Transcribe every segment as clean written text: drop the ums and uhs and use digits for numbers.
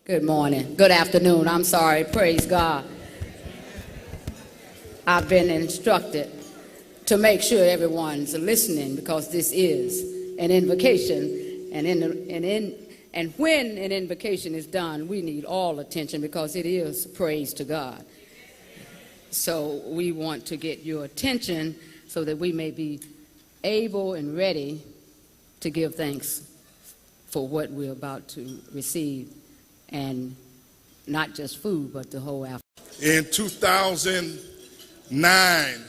Good morning. Good afternoon. I'm sorry. Praise God. I've been instructed to make sure everyone's listening because this is an invocation. And when an invocation is done, we need all attention because it is praise to God. So we want to get your attention so that we may be able and ready to give thanks for what we're about to receive, and not just food, but the whole afternoon. In 2009,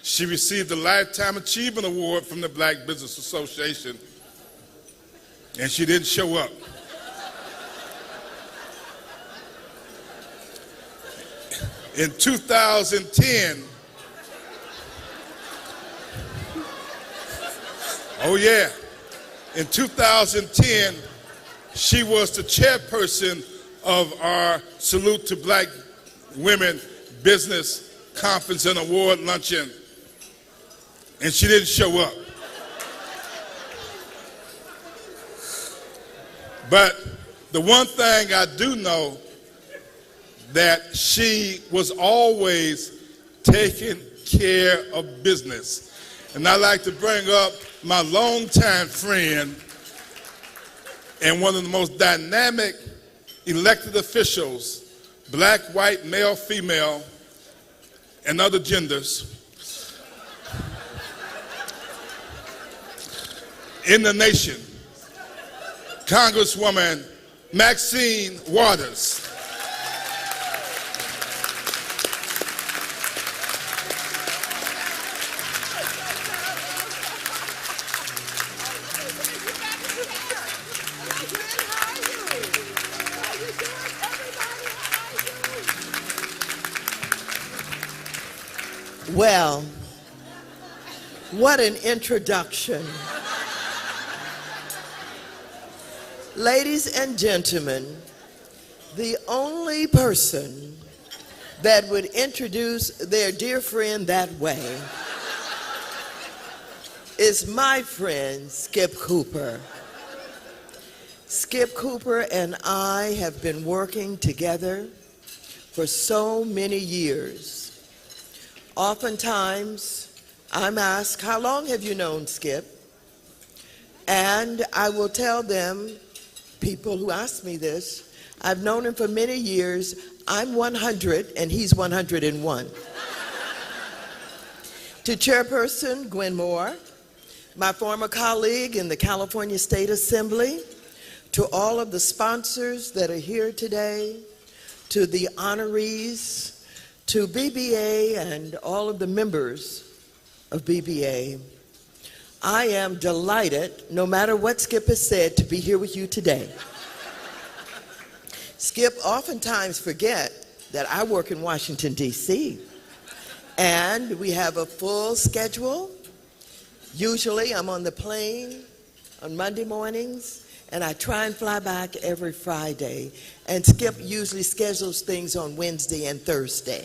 she received the Lifetime Achievement Award from the Black Business Association, and she didn't show up. In 2010, oh yeah, in 2010, she was the chairperson of our Salute to Black Women Business Conference and Award Luncheon, and she didn't show up. But the one thing I do know, that she was always taking care of business. And I'd like to bring up my longtime friend and one of the most dynamic elected officials, black, white, male, female, and other genders in the nation, Congresswoman Maxine Waters. Well, what an introduction. Ladies and gentlemen, the only person that would introduce their dear friend that way is my friend, Skip Cooper. Skip Cooper and I have been working together for so many years. Oftentimes, I'm asked, how long have you known Skip? And I will tell them, people who ask me this, I've known him for many years. I'm 100 and he's 101. To Chairperson Gwen Moore, my former colleague in the California State Assembly, to all of the sponsors that are here today, to the honorees, to BBA and all of the members of BBA, I am delighted, no matter what Skip has said, to be here with you today. Skip oftentimes forget that I work in Washington, D.C., and we have a full schedule. Usually I'm on the plane on Monday mornings, and I try and fly back every Friday. And Skip usually schedules things on Wednesday and Thursday.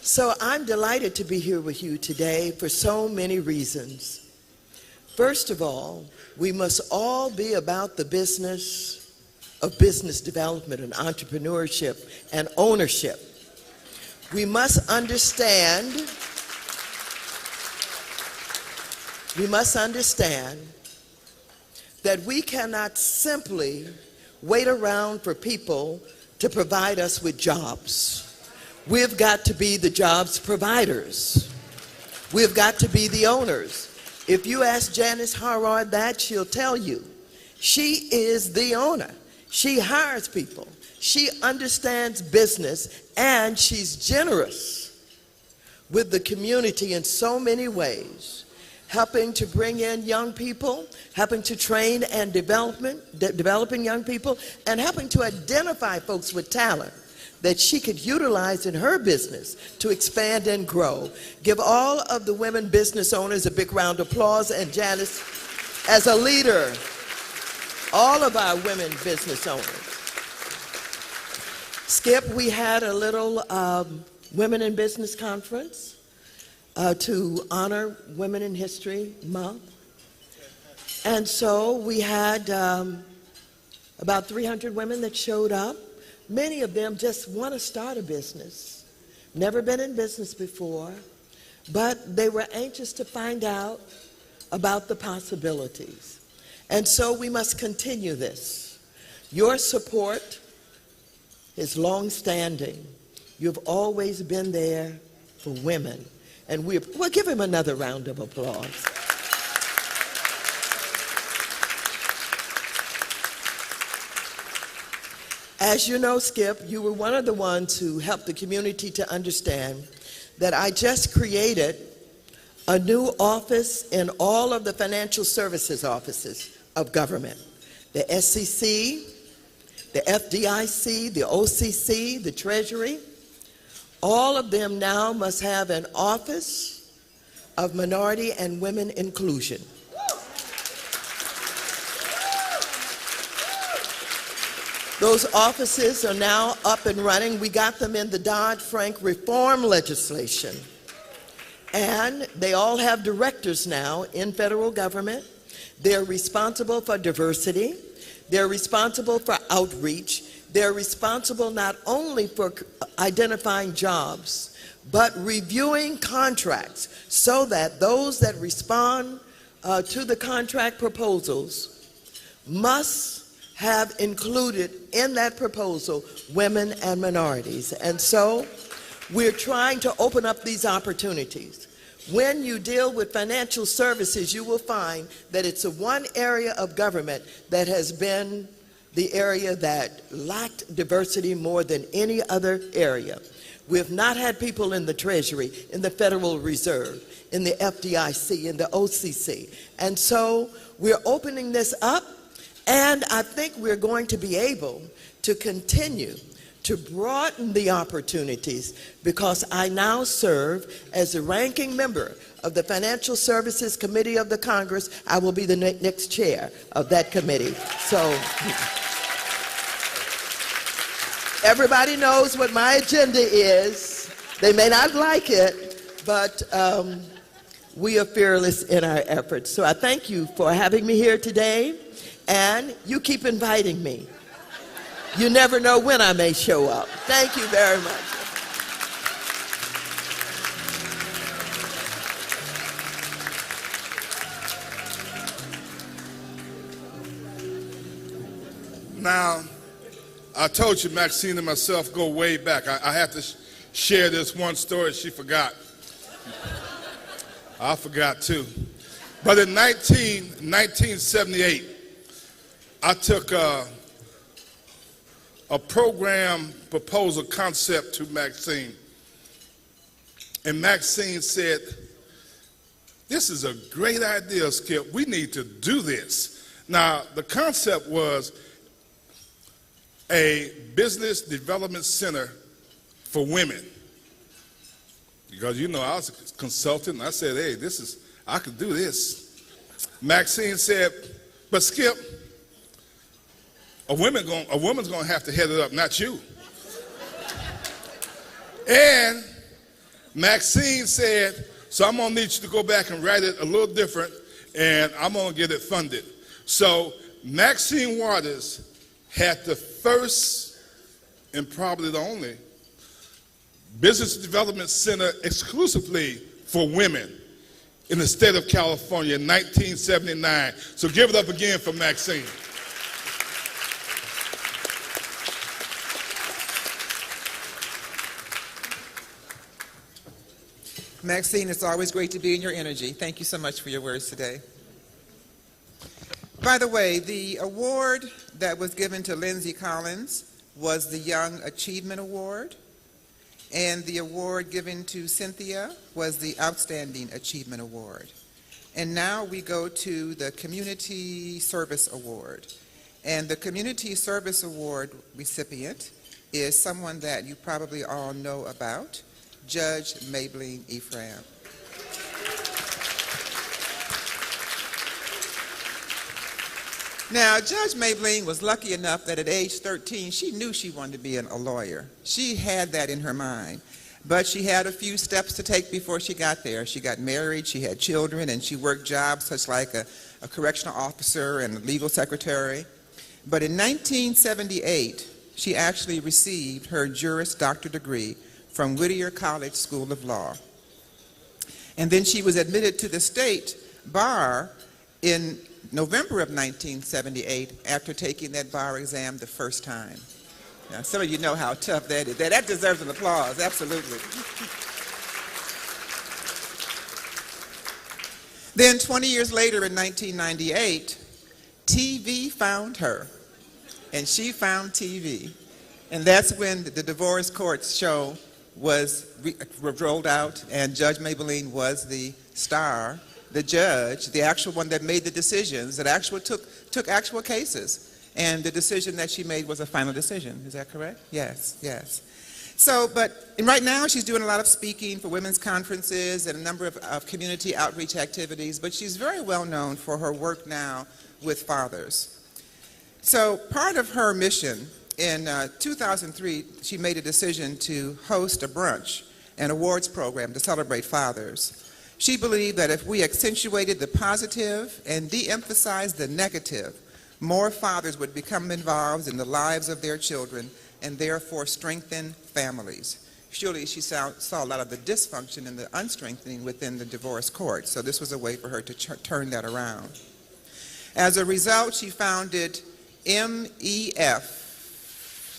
So I'm delighted to be here with you today for so many reasons. First of all, we must all be about the business of business development and entrepreneurship and ownership. We must understand that we cannot simply wait around for people to provide us with jobs. We've got to be the jobs providers. We've got to be the owners. If you ask Janice Harrod that, she'll tell you. She is the owner. She hires people. She understands business, and she's generous with the community in so many ways, helping to bring in young people, helping to train and developing young people, and helping to identify folks with talent that she could utilize in her business to expand and grow. Give all of the women business owners a big round of applause, and Janice as a leader, all of our women business owners. Skip, we had a little Women in Business conference to honor Women in History Month. And so we had about 300 women that showed up. Many of them just want to start a business, never been in business before, but they were anxious to find out about the possibilities. And so we must continue this. Your support is long-standing. You've always been there for women. And we'll give him another round of applause. As you know, Skip, you were one of the ones who helped the community to understand that I just created a new office in all of the financial services offices of government. The SEC, the FDIC, the OCC, the Treasury, all of them now must have an office of minority and women inclusion. Those offices are now up and running. We got them in the Dodd-Frank reform legislation. And they all have directors now in federal government. They're responsible for diversity. They're responsible for outreach. They're responsible not only for identifying jobs, but reviewing contracts so that those that respond to the contract proposals must have included in that proposal women and minorities. And so we're trying to open up these opportunities. When you deal with financial services, you will find that it's the one area of government that has been the area that lacked diversity more than any other area. We have not had people in the Treasury, in the Federal Reserve, in the FDIC, in the OCC. And so we're opening this up, and I think we're going to be able to continue to broaden the opportunities, because I now serve as the ranking member of the Financial Services Committee of the Congress. I will be the next chair of that committee. So everybody knows what my agenda is. They may not like it, but we are fearless in our efforts. So I thank you for having me here today, and you keep inviting me. You never know when I may show up. Thank you very much. Now, I told you Maxine and myself go way back. I have to share this one story she forgot. I forgot too. But in 1978, I took a program proposal concept to Maxine. And Maxine said, "This is a great idea, Skip. We need to do this." Now, the concept was a business development center for women. Because, you know, I was a consultant, and I said, hey, I could do this. Maxine said, but Skip, a woman's going to have to head it up, not you. And Maxine said, so I'm going to need you to go back and write it a little different, and I'm going to get it funded. So Maxine Waters had the first and probably the only business development center exclusively for women in the state of California in 1979. So give it up again for Maxine. Maxine, it's always great to be in your energy. Thank you so much for your words today. By the way, the award that was given to Lindsay Collins was the Young Achievement Award, and the award given to Cynthia was the Outstanding Achievement Award. And now we go to the Community Service Award. And the Community Service Award recipient is someone that you probably all know about, Judge Mablean Ephraim. Now, Judge Mablean was lucky enough that at age 13, she knew she wanted to be a lawyer. She had that in her mind. But she had a few steps to take before she got there. She got married, she had children, and she worked jobs such like a correctional officer and a legal secretary. But in 1978, she actually received her Juris Doctor degree from Whittier College School of Law. And then she was admitted to the state bar in November of 1978 after taking that bar exam the first time. Now, some of you know how tough that is. That deserves an applause, absolutely. Then 20 years later in 1998, TV found her, and she found TV. And that's when the divorce court show was rolled out, and Judge Maybelline was the star, the judge, the actual one that made the decisions, that actually took actual cases. And the decision that she made was a final decision. Is that correct? Yes, yes. So, and right now she's doing a lot of speaking for women's conferences and a number of community outreach activities, but she's very well known for her work now with fathers. So part of her mission, in 2003, she made a decision to host a brunch, an awards program to celebrate fathers. She believed that if we accentuated the positive and de-emphasized the negative, more fathers would become involved in the lives of their children and therefore strengthen families. Surely she saw a lot of the dysfunction and the unstrengthening within the divorce court, so this was a way for her to turn that around. As a result, she founded MEF.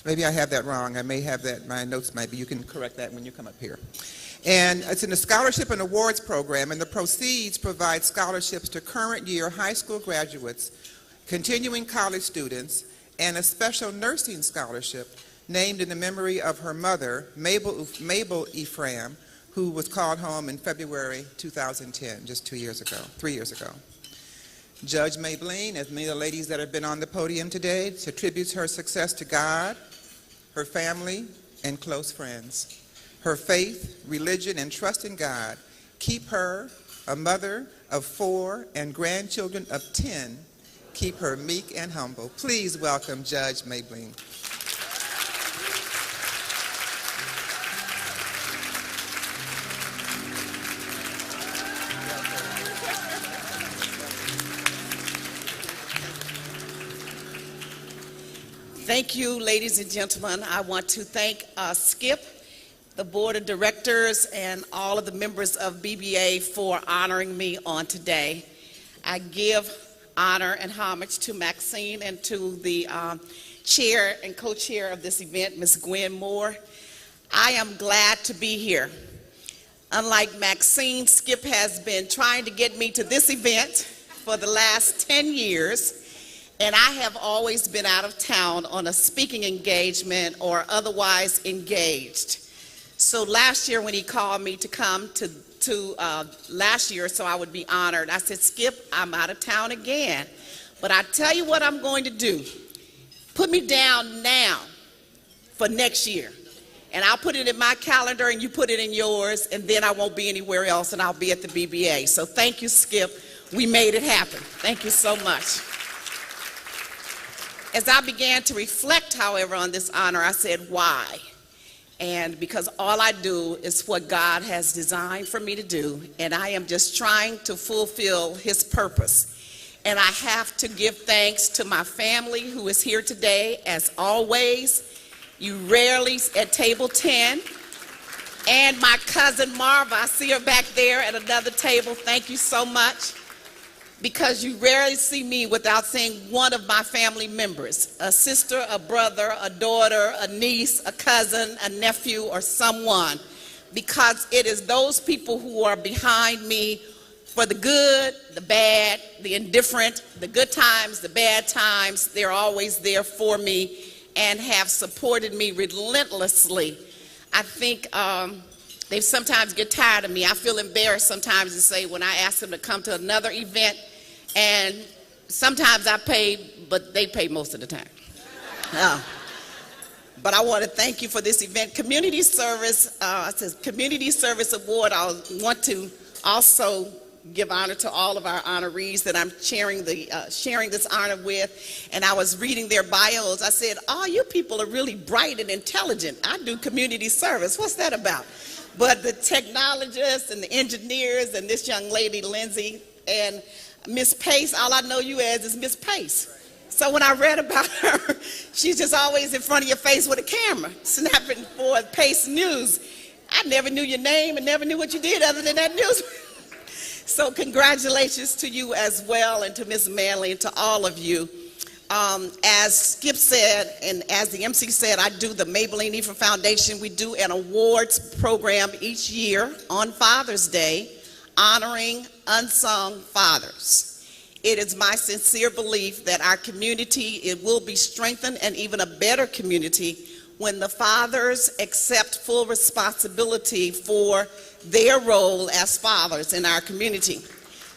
Maybe I have that wrong. I may have that. My notes might be. You can correct that when you come up here. And it's in a scholarship and awards program, and the proceeds provide scholarships to current year high school graduates, continuing college students, and a special nursing scholarship named in the memory of her mother, Mabel Ephraim, who was called home in February 2010, just 3 years ago. Judge Maybelline, as many of the ladies that have been on the podium today, attributes her success to God, her family, and close friends. Her faith, religion, and trust in God keep her, a mother of 4 and grandchildren of 10, keep her meek and humble. Please welcome Judge Maybelline. Thank you, ladies and gentlemen. I want to thank Skip, the board of directors, and all of the members of BBA for honoring me on today. I give honor and homage to Maxine and to the chair and co-chair of this event, Ms. Gwen Moore. I am glad to be here. Unlike Maxine, Skip has been trying to get me to this event for the last 10 years. And I have always been out of town on a speaking engagement or otherwise engaged. So last year when he called me to come to last year so I would be honored, I said, Skip, I'm out of town again. But I tell you what I'm going to do. Put me down now for next year. And I'll put it in my calendar and you put it in yours, and then I won't be anywhere else and I'll be at the BBA. So thank you, Skip. We made it happen. Thank you so much. As I began to reflect, however, on this honor, I said, why? And because all I do is what God has designed for me to do, and I am just trying to fulfill His purpose. And I have to give thanks to my family who is here today, as always. You rarely at table 10. And my cousin Marva, I see her back there at another table. Thank you so much. Because you rarely see me without seeing one of my family members, a sister, a brother, a daughter, a niece, a cousin, a nephew, or someone, because it is those people who are behind me for the good, the bad, the indifferent, the good times, the bad times. They're always there for me and have supported me relentlessly. I think they sometimes get tired of me. I feel embarrassed sometimes to say when I ask them to come to another event, and sometimes I pay, but they pay most of the time. But I want to thank you for this event. Community Service, it's a Community Service Award. I want to also give honor to all of our honorees that I'm sharing this honor with. And I was reading their bios. I said, oh, you people are really bright and intelligent. I do community service. What's that about? But the technologists and the engineers and this young lady, Lindsay, and Miss Pace, all I know you as is Miss Pace. So when I read about her, she's just always in front of your face with a camera, snapping for Pace News. I never knew your name and never knew what you did other than that news. So congratulations to you as well, and to Ms. Manley, and to all of you. As Skip said, and as the MC said, I do the Maybelline Ephraim Foundation. We do an awards program each year on Father's Day, honoring unsung fathers. It is my sincere belief that our community, it will be strengthened and even a better community when the fathers accept full responsibility for their role as fathers in our community.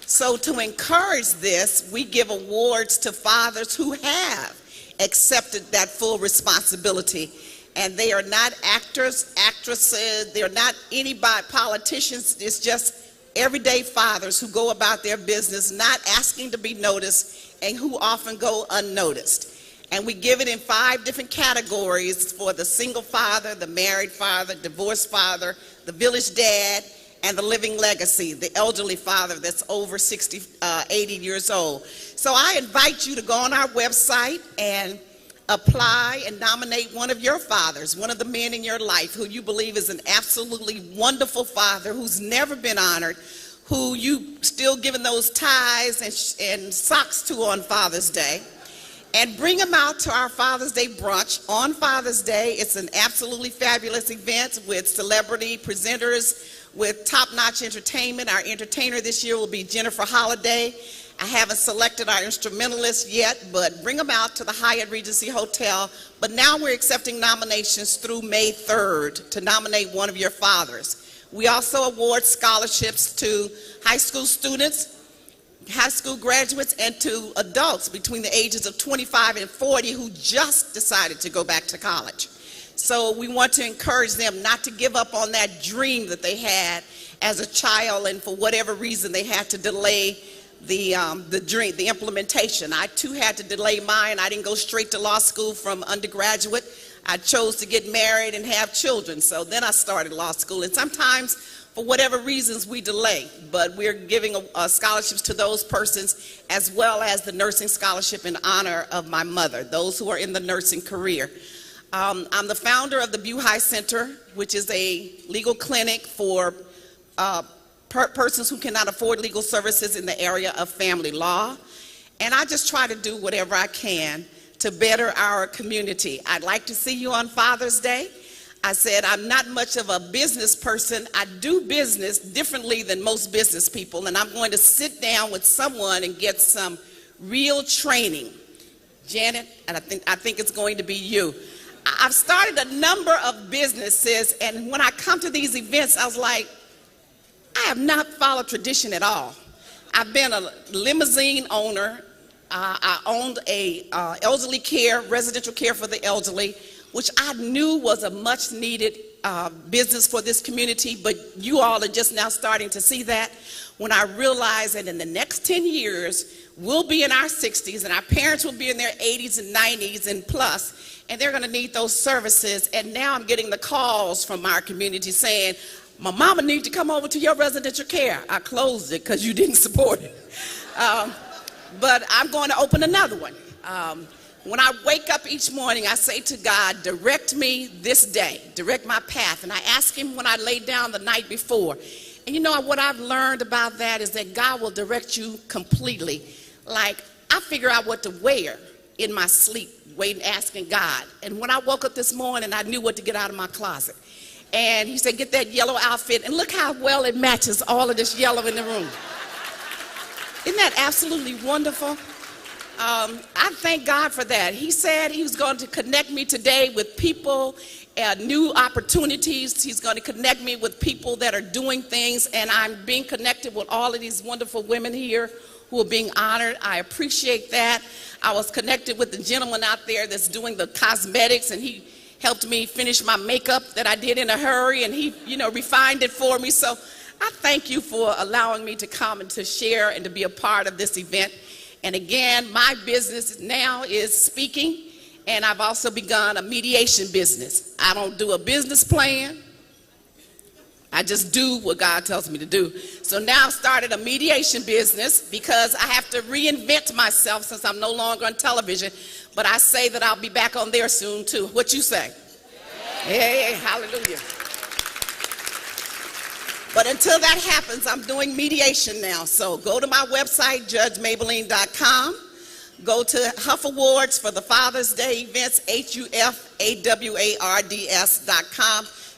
So to encourage this, we give awards to fathers who have accepted that full responsibility. And they are not actors, actresses, they're not anybody, politicians, it's just everyday fathers who go about their business not asking to be noticed and who often go unnoticed. And we give it in 5 different categories for the single father, the married father, divorced father, the village dad, and the living legacy, the elderly father that's over 80 years old. So I invite you to go on our website and apply and nominate one of your fathers, one of the men in your life who you believe is an absolutely wonderful father who's never been honored, who you still giving those ties and socks to on Father's Day. And bring them out to our Father's Day brunch on Father's Day. It's an absolutely fabulous event with celebrity presenters, with top-notch entertainment. Our entertainer this year will be Jennifer Holliday. I haven't selected our instrumentalist yet, but bring them out to the Hyatt Regency Hotel. But now we're accepting nominations through May 3rd to nominate one of your fathers. We also award scholarships to high school students, high school graduates, and to adults between the ages of 25 and 40 who just decided to go back to college. So we want to encourage them not to give up on that dream that they had as a child, and for whatever reason they had to delay the dream, the implementation. I too had to delay mine. I didn't go straight to law school from undergraduate. I chose to get married and have children. So then I started law school. And sometimes, for whatever reasons, we delay. But we're giving scholarships to those persons, as well as the nursing scholarship in honor of my mother, those who are in the nursing career. I'm the founder of the Buhai Center, which is a legal clinic for persons who cannot afford legal services in the area of family law. And I just try to do whatever I can to better our community. I'd like to see you on Father's Day. I said I'm not much of a business person. I do business differently than most business people, and I'm going to sit down with someone and get some real training. Janet, and I think it's going to be you. I've started a number of businesses, and when I come to these events, I was like, I have not followed tradition at all. I've been a limousine owner. I owned a elderly care, residential care for the elderly, which I knew was a much needed business for this community, but you all are just now starting to see that. When I realized that in the next 10 years, we'll be in our 60s and our parents will be in their 80s and 90s and plus, and they're gonna need those services. And now I'm getting the calls from our community saying, my mama needs to come over to your residential care. I closed it because you didn't support it. But I'm going to open another one. When I wake up each morning, I say to God, direct me this day, direct my path. And I ask him when I lay down the night before. And you know what I've learned about that is that God will direct you completely. Like, I figure out what to wear in my sleep, waiting, asking God. And when I woke up this morning, I knew what to get out of my closet. And he said, get that yellow outfit, and look how well it matches all of this yellow in the room. Isn't that absolutely wonderful? I thank God for that. He said he was going to connect me today with people, new opportunities. He's going to connect me with people that are doing things, and I'm being connected with all of these wonderful women here who are being honored. I appreciate that. I was connected with the gentleman out there that's doing the cosmetics, and he helped me finish my makeup that I did in a hurry, and he, refined it for me. So I thank you for allowing me to come and to share and to be a part of this event. And again, my business now is speaking, and I've also begun a mediation business. I don't do a business plan. I just do what God tells me to do. So now I've started a mediation business because I have to reinvent myself since I'm no longer on television. But I say that I'll be back on there soon too. What you say? Hey, hallelujah. But until that happens, I'm doing mediation now. So go to my website, judgemabeline.com. Go to Huff Awards for the Father's Day events, HUFAWARDS.com.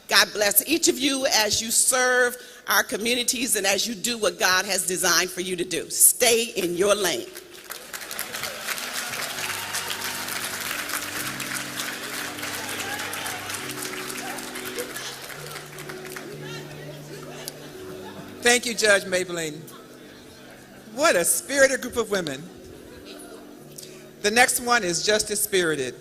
God bless each of you as you serve our communities and as you do what God has designed for you to do. Stay in your lane. Thank you, Judge Mabeline. What a spirited group of women. The next one is just as spirited.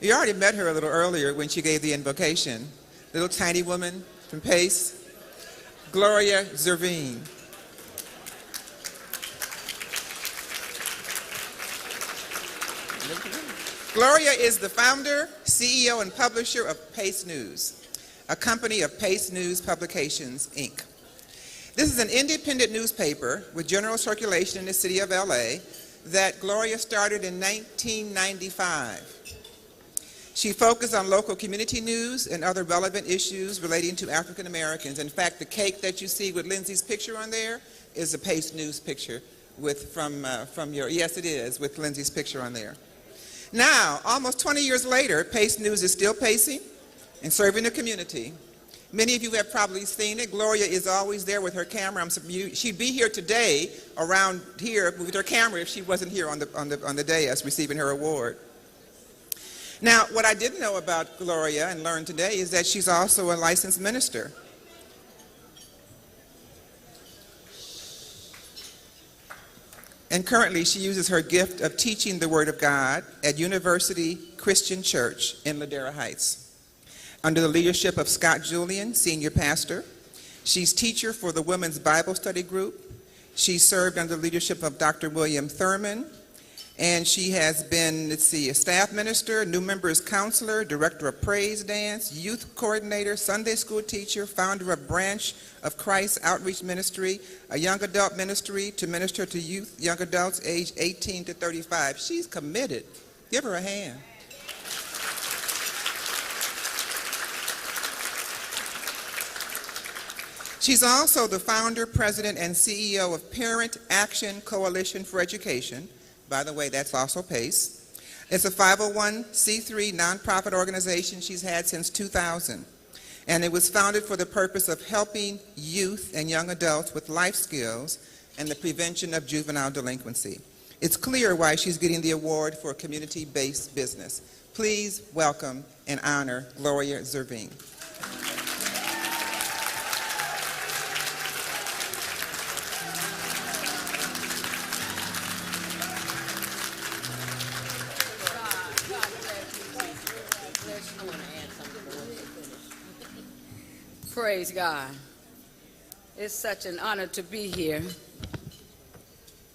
You already met her a little earlier when she gave the invocation. Little tiny woman from Pace, Gloria Zervine. Gloria is the founder, CEO, and publisher of Pace News, a company of Pace News Publications, Inc. This is an independent newspaper with general circulation in the city of LA that Gloria started in 1995. She focused on local community news and other relevant issues relating to African Americans. In fact, the cake that you see with Lindsay's picture on there is a Pace News picture from yes it is, with Lindsay's picture on there. Now, almost 20 years later, Pace News is still pacing and serving the community. Many of you have probably seen it. Gloria is always there with her camera. She'd be here today around here with her camera if she wasn't here on the day as receiving her award. Now, what I didn't know about Gloria and learned today is that she's also a licensed minister. And currently, she uses her gift of teaching the Word of God at University Christian Church in Ladera Heights. Under the leadership of Scott Julian, senior pastor, she's teacher for the Women's Bible Study Group. She served under the leadership of Dr. William Thurman, and she has been, a staff minister, new members counselor, director of praise dance, youth coordinator, Sunday school teacher, founder of Branch of Christ Outreach Ministry, a young adult ministry to minister to youth, young adults aged 18 to 35. She's committed. Give her a hand. She's also the founder, president, and CEO of Parent Action Coalition for Education. By the way, that's also PACE. It's a 501c3 nonprofit organization she's had since 2000. And it was founded for the purpose of helping youth and young adults with life skills and the prevention of juvenile delinquency. It's clear why she's getting the award for community-based business. Please welcome and honor Gloria Zervine. Praise God. It's such an honor to be here.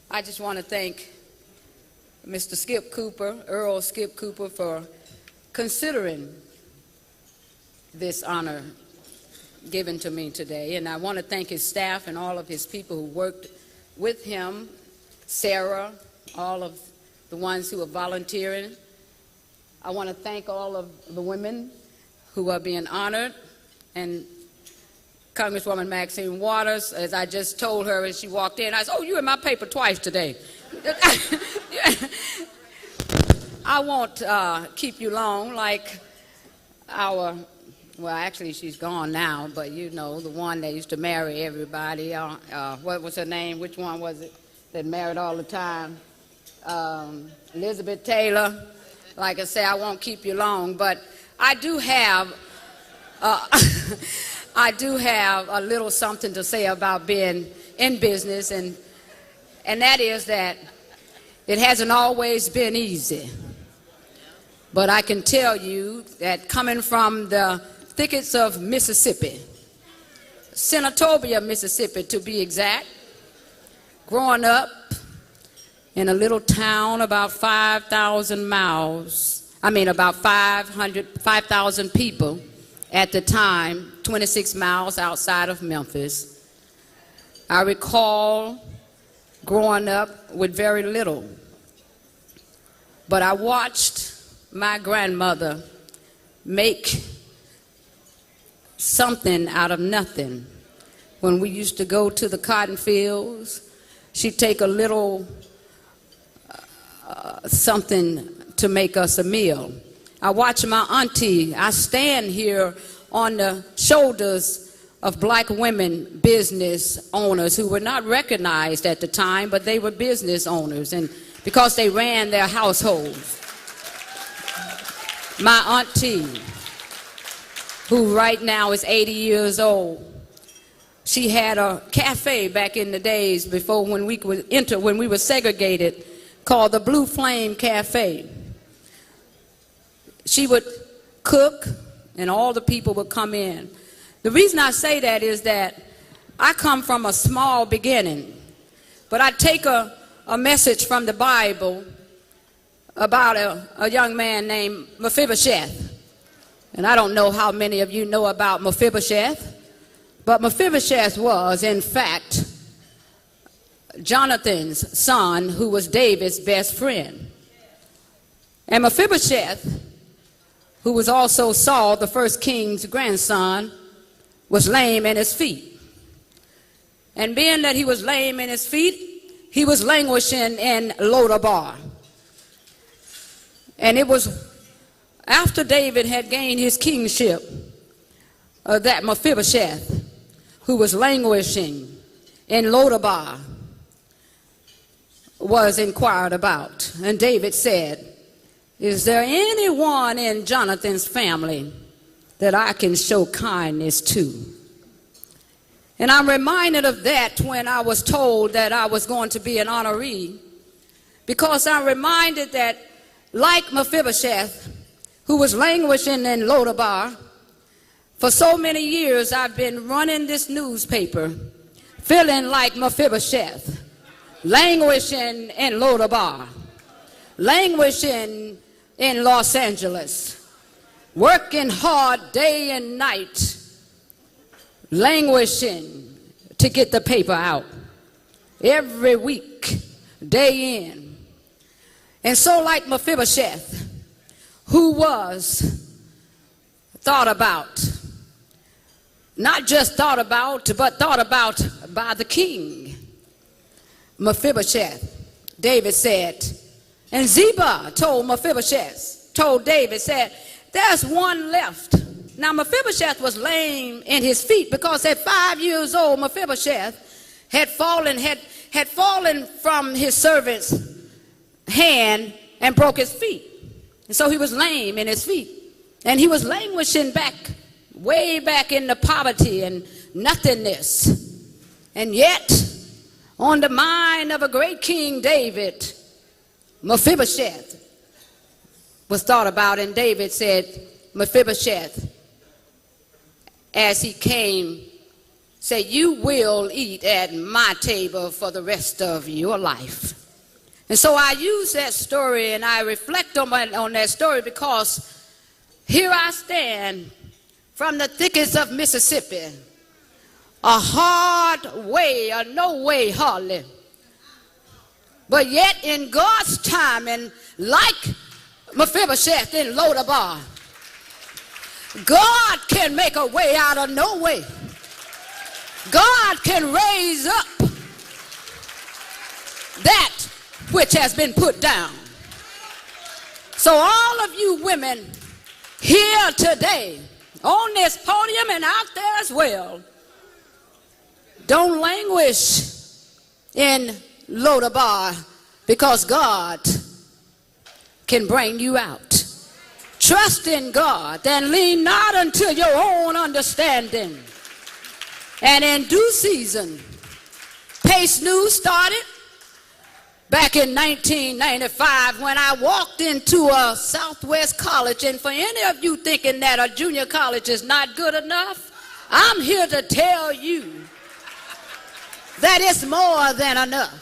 I just want to thank Mr. Skip Cooper, Earl Skip Cooper, for considering this honor given to me today. And I want to thank his staff and all of his people who worked with him, Sarah, all of the ones who are volunteering. I want to thank all of the women who are being honored, and Congresswoman Maxine Waters, as I just told her as she walked in, I said, "Oh, you're in my paper twice today." I won't keep you long like well, actually she's gone now, but you know, the one that used to marry everybody. What was her name? Which one was it that married all the time? Elizabeth Taylor. Like I say, I won't keep you long, but I do have a little something to say about being in business, and that is that it hasn't always been easy. But I can tell you that coming from the thickets of Mississippi, Senatobia, Mississippi to be exact, growing up in a little town about 5,000 people, at the time 26 miles outside of Memphis. I recall growing up with very little, but I watched my grandmother make something out of nothing. When we used to go to the cotton fields, she'd take a little something to make us a meal. I watch my auntie. I stand here on the shoulders of black women business owners who were not recognized at the time, but they were business owners, and because they ran their households. My auntie, who right now is 80 years old, she had a cafe back in the days before when we would enter, when we were segregated, called the Blue Flame Cafe. She would cook and all the people would come in. The reason I say that is that I come from a small beginning, but I take a message from the Bible about a young man named Mephibosheth. And I don't know how many of you know about Mephibosheth, but Mephibosheth was, in fact, Jonathan's son, who was David's best friend. And Mephibosheth, who was also Saul, the first king's grandson, was lame in his feet. And being that he was lame in his feet, he was languishing in Lodabar. And it was after David had gained his kingship that Mephibosheth, who was languishing in Lodabar, was inquired about. And David said, "Is there anyone in Jonathan's family that I can show kindness to?" And I'm reminded of that when I was told that I was going to be an honoree, because I'm reminded that, like Mephibosheth, who was languishing in Lodabar, for so many years I've been running this newspaper feeling like Mephibosheth, languishing in Lodabar, languishing in Los Angeles, working hard day and night, languishing to get the paper out every week, day in. And so like Mephibosheth, who was thought about, not just thought about, but thought about by the king, Mephibosheth, David said, and Ziba told Mephibosheth, told David, said, "There's one left." Now Mephibosheth was lame in his feet because at 5 years old, Mephibosheth had fallen from his servant's hand and broke his feet. And so he was lame in his feet. And he was languishing back, way back in the poverty and nothingness. And yet, on the mind of a great King David, Mephibosheth was thought about. And David said, Mephibosheth, as he came, say, "You will eat at my table for the rest of your life." And so I use that story and I reflect on that story because here I stand from the thickets of Mississippi, a hard way, a no way hardly. But yet in God's time, and like Mephibosheth in Lodabar, God can make a way out of no way. God can raise up that which has been put down. So all of you women here today, on this podium and out there as well, don't languish in Lodabar, because God can bring you out. Trust in God and lean not unto your own understanding. And in due season, Pace News started back in 1995 when I walked into a Southwest college. And for any of you thinking that a junior college is not good enough, I'm here to tell you that it's more than enough.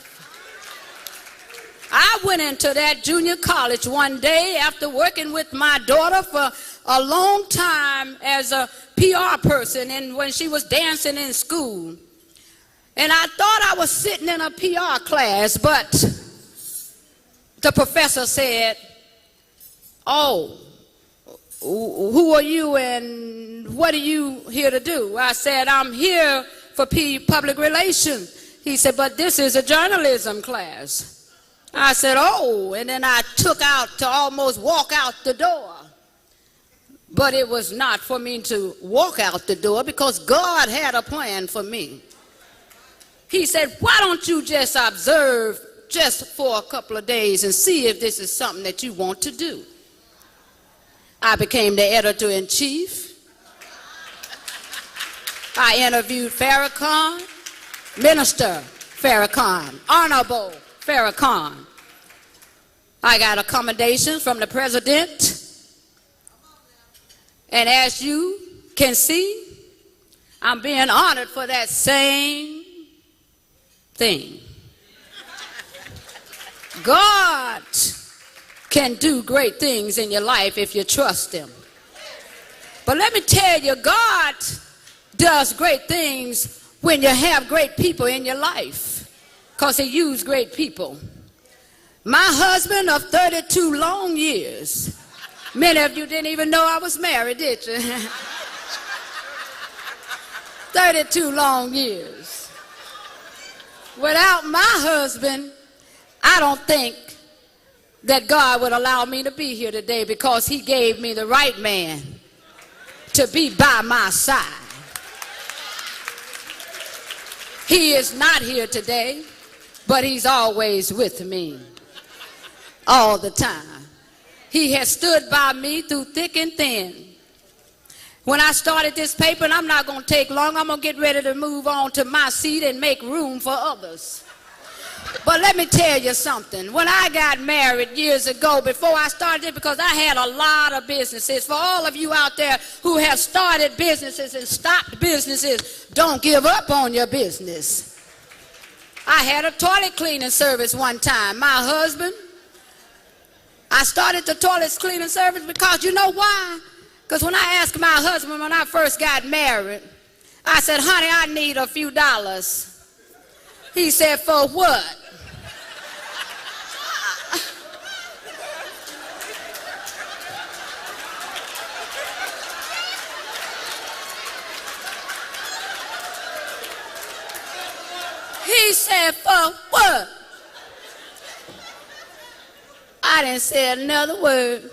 I went into that junior college one day after working with my daughter for a long time as a PR person and when she was dancing in school. And I thought I was sitting in a PR class, but the professor said, "Oh, who are you and what are you here to do?" I said, "I'm here for public relations." He said, "But this is a journalism class." I said, "Oh," and then I took out to almost walk out the door. But it was not for me to walk out the door because God had a plan for me. He said, "Why don't you just observe just for a couple of days and see if this is something that you want to do?" I became the editor-in-chief. I interviewed Farrakhan, Minister Farrakhan, Honorable Farrakhan. I got accommodations from the president. And as you can see, I'm being honored for that same thing. God can do great things in your life if you trust him. But let me tell you, God does great things when you have great people in your life, because he used great people. My husband of 32 long years, many of you didn't even know I was married, did you? 32 long years. Without my husband, I don't think that God would allow me to be here today, because he gave me the right man to be by my side. He is not here today, but he's always with me all the time. He has stood by me through thick and thin. When I started this paper, and I'm not going to take long, I'm going to get ready to move on to my seat and make room for others. But let me tell you something. When I got married years ago, before I started it, because I had a lot of businesses. For all of you out there who have started businesses and stopped businesses, don't give up on your business. I had a toilet cleaning service one time. My husband, I started the toilet cleaning service because you know why? Because when I asked my husband when I first got married, I said, "Honey, I need a few dollars." He said, "For what?" He said, "For what?" I didn't say another word.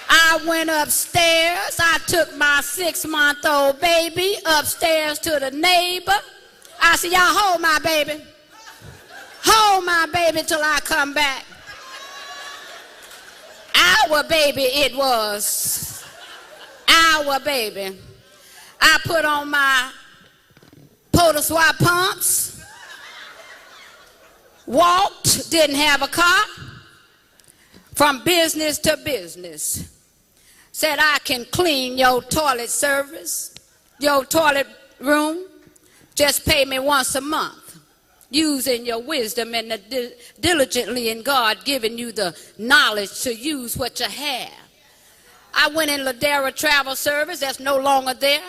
I went upstairs. I took my 6-month-old baby upstairs to the neighbor. I said, "Y'all hold my baby. Hold my baby till I come back." Our baby it was. Our baby. I put on my Potor Swap pumps, walked, didn't have a car, from business to business. Said, "I can clean your toilet service, your toilet room. Just pay me once a month." Using your wisdom and diligently in God giving you the knowledge to use what you have. I went in Ladera Travel Service, that's no longer there.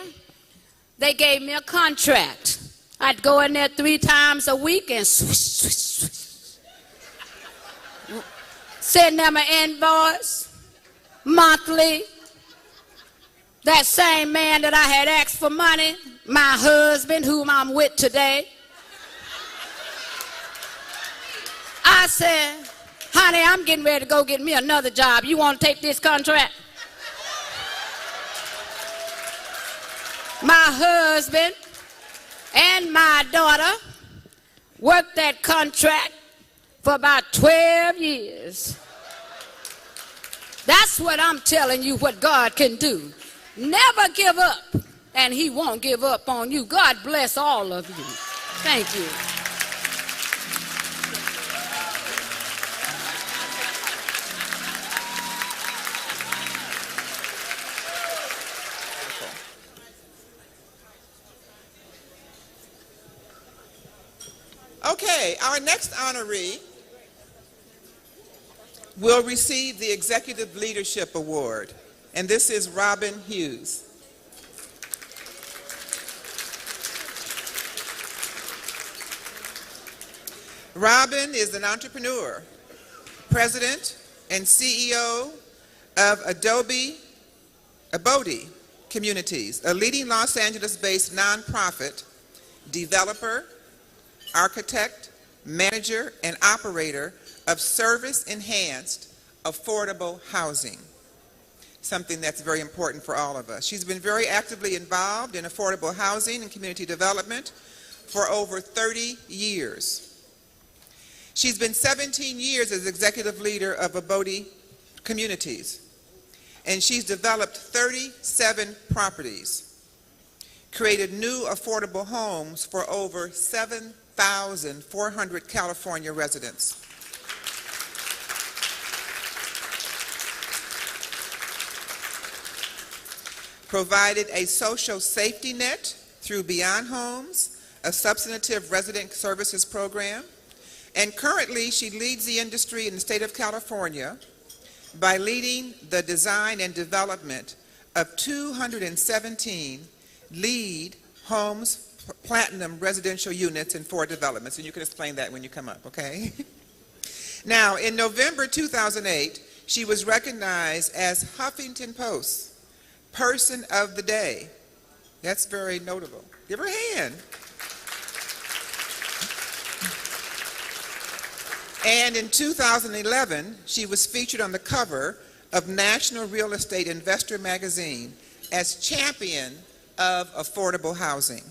They gave me a contract. I'd go in there 3 times a week and swish, swish, swish. Send them an invoice monthly. That same man that I had asked for money, my husband, whom I'm with today, I said, "Honey, I'm getting ready to go get me another job. You want to take this contract?" My husband and my daughter worked that contract for about 12 years. That's what I'm telling you, what God can do. Never give up, and he won't give up on you. God bless all of you. Thank you. Okay, our next honoree will receive the Executive Leadership Award, and this is Robin Hughes. Robin is an entrepreneur, president, and CEO of Abode Communities, a leading Los Angeles-based nonprofit developer, architect, manager, and operator of service-enhanced affordable housing, something that's very important for all of us. She's been very actively involved in affordable housing and community development for over 30 years. She's been 17 years as executive leader of Abode Communities, and she's developed 37 properties, created new affordable homes for over 7,400 California residents. Provided a social safety net through Beyond Homes, a substantive resident services program, and currently she leads the industry in the state of California by leading the design and development of 217 LEED Homes Platinum residential units in 4 developments, and you can explain that when you come up, okay? Now, in November 2008, she was recognized as Huffington Post's Person of the Day. That's very notable. Give her a hand. And in 2011, she was featured on the cover of National Real Estate Investor magazine as champion of affordable housing.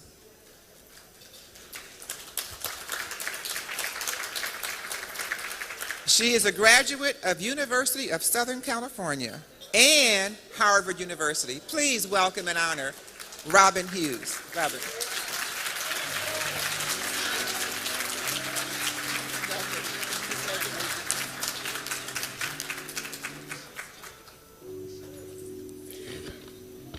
She is a graduate of University of Southern California and Harvard University. Please welcome and honor Robin Hughes. Robin.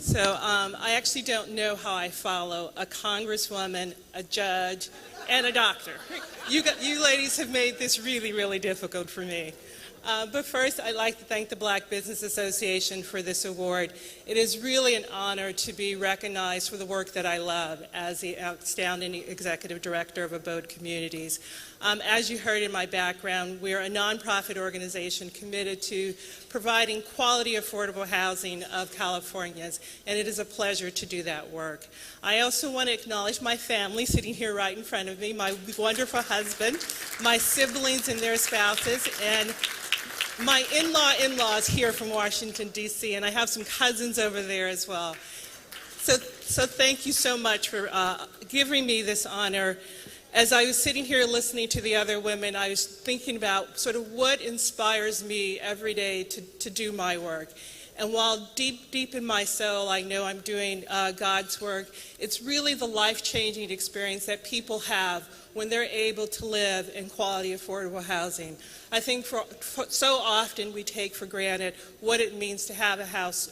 So I actually don't know how I follow a congresswoman, a judge, and a doctor. You ladies have made this really, really difficult for me. But first, I'd like to thank the Black Business Association for this award. It is really an honor to be recognized for the work that I love as the outstanding executive director of Abode Communities. As you heard in my background, we are a nonprofit organization committed to providing quality, affordable housing of Californians, and it is a pleasure to do that work. I also want to acknowledge my family sitting here right in front of me, my wonderful husband, my siblings and their spouses, and my in-laws here from Washington, D.C., and I have some cousins over there as well. So thank you so much for giving me this honor. As I was sitting here listening to the other women, I was thinking about sort of what inspires me every day to do my work. And while deep in my soul I know I'm doing God's work, it's really the life-changing experience that people have when they're able to live in quality, affordable housing. I think so often we take for granted what it means to have a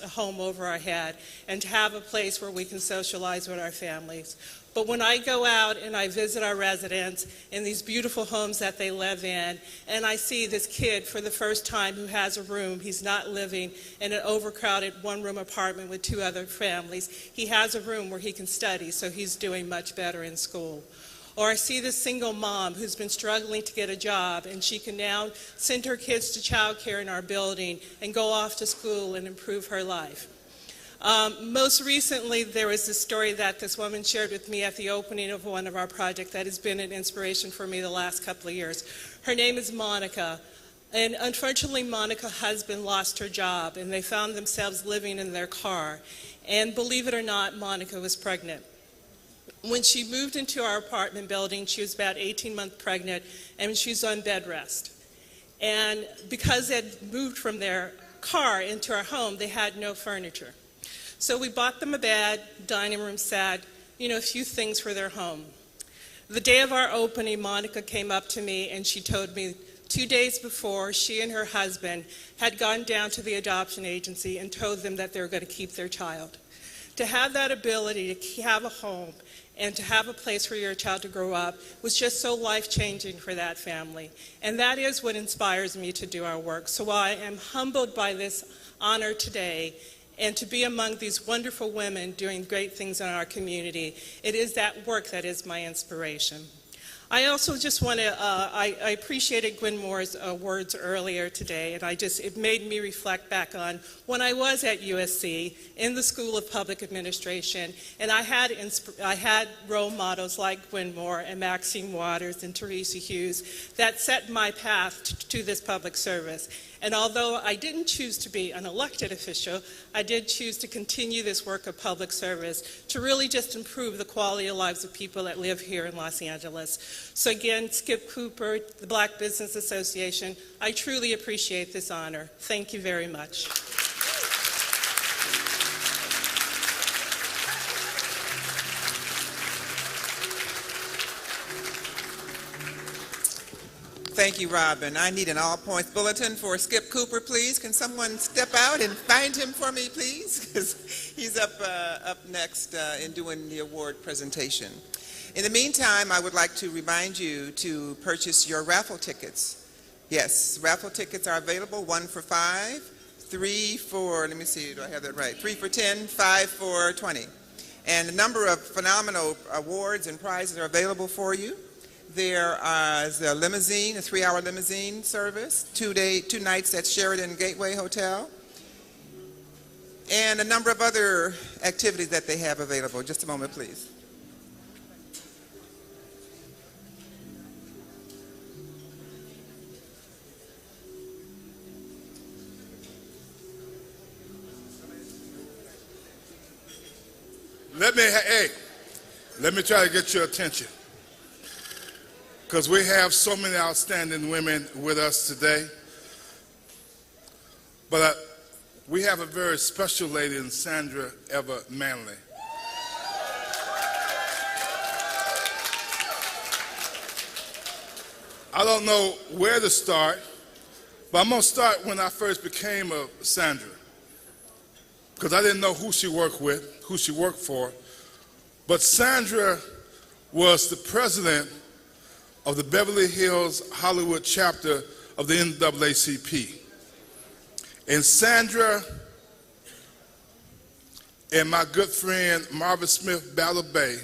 home over our head, and to have a place where we can socialize with our families. But when I go out and I visit our residents in these beautiful homes that they live in, and I see this kid for the first time who has a room, he's not living in an overcrowded one-room apartment with 2 other families. He has a room where he can study, so he's doing much better in school. Or I see this single mom who's been struggling to get a job, and she can now send her kids to childcare in our building and go off to school and improve her life. Most recently, there was this story that this woman shared with me at the opening of one of our projects that has been an inspiration for me the last couple of years. Her name is Monica, and unfortunately, Monica's husband lost her job, and they found themselves living in their car. And believe it or not, Monica was pregnant. When she moved into our apartment building, she was about 18 months pregnant, and she was on bed rest. And because they had moved from their car into our home, they had no furniture. So we bought them a bed, dining room set, a few things for their home. The day of our opening, Monica came up to me and she told me 2 days before, she and her husband had gone down to the adoption agency and told them that they were going to keep their child. To have that ability to have a home and to have a place for your child to grow up was just so life-changing for that family. And that is what inspires me to do our work. So while I am humbled by this honor today and to be among these wonderful women doing great things in our community, it is that work that is my inspiration. I also just want to, I appreciated Gwen Moore's words earlier today, and it made me reflect back on when I was at USC in the School of Public Administration, and I had role models like Gwen Moore and Maxine Waters and Teresa Hughes that set my path to this public service. And although I didn't choose to be an elected official, I did choose to continue this work of public service to really just improve the quality of lives of people that live here in Los Angeles. So again, Skip Cooper, the Black Business Association, I truly appreciate this honor. Thank you very much. Thank you, Robin. I need an all-points bulletin for Skip Cooper, please. Can someone step out and find him for me, please? Because he's up next in doing the award presentation. In the meantime, I would like to remind you to purchase your raffle tickets. Yes, raffle tickets are available, 1 for $5, 3 for, let me see, do I have that right? 3 for $10, 5 for $20. And a number of phenomenal awards and prizes are available for you. There is a limousine, a 3-hour limousine service, 2 nights at Sheraton Gateway Hotel, and a number of other activities that they have available. Just a moment, please. Let me try to get your attention, because we have so many outstanding women with us today. But we have a very special lady in Sandra Eva Manley. I don't know where to start, but I'm going to start when I first became a Sandra, because I didn't know who she worked with, who she worked for. But Sandra was the president of the Beverly Hills Hollywood chapter of the NAACP. And Sandra and my good friend Marvin Smith Battle Bay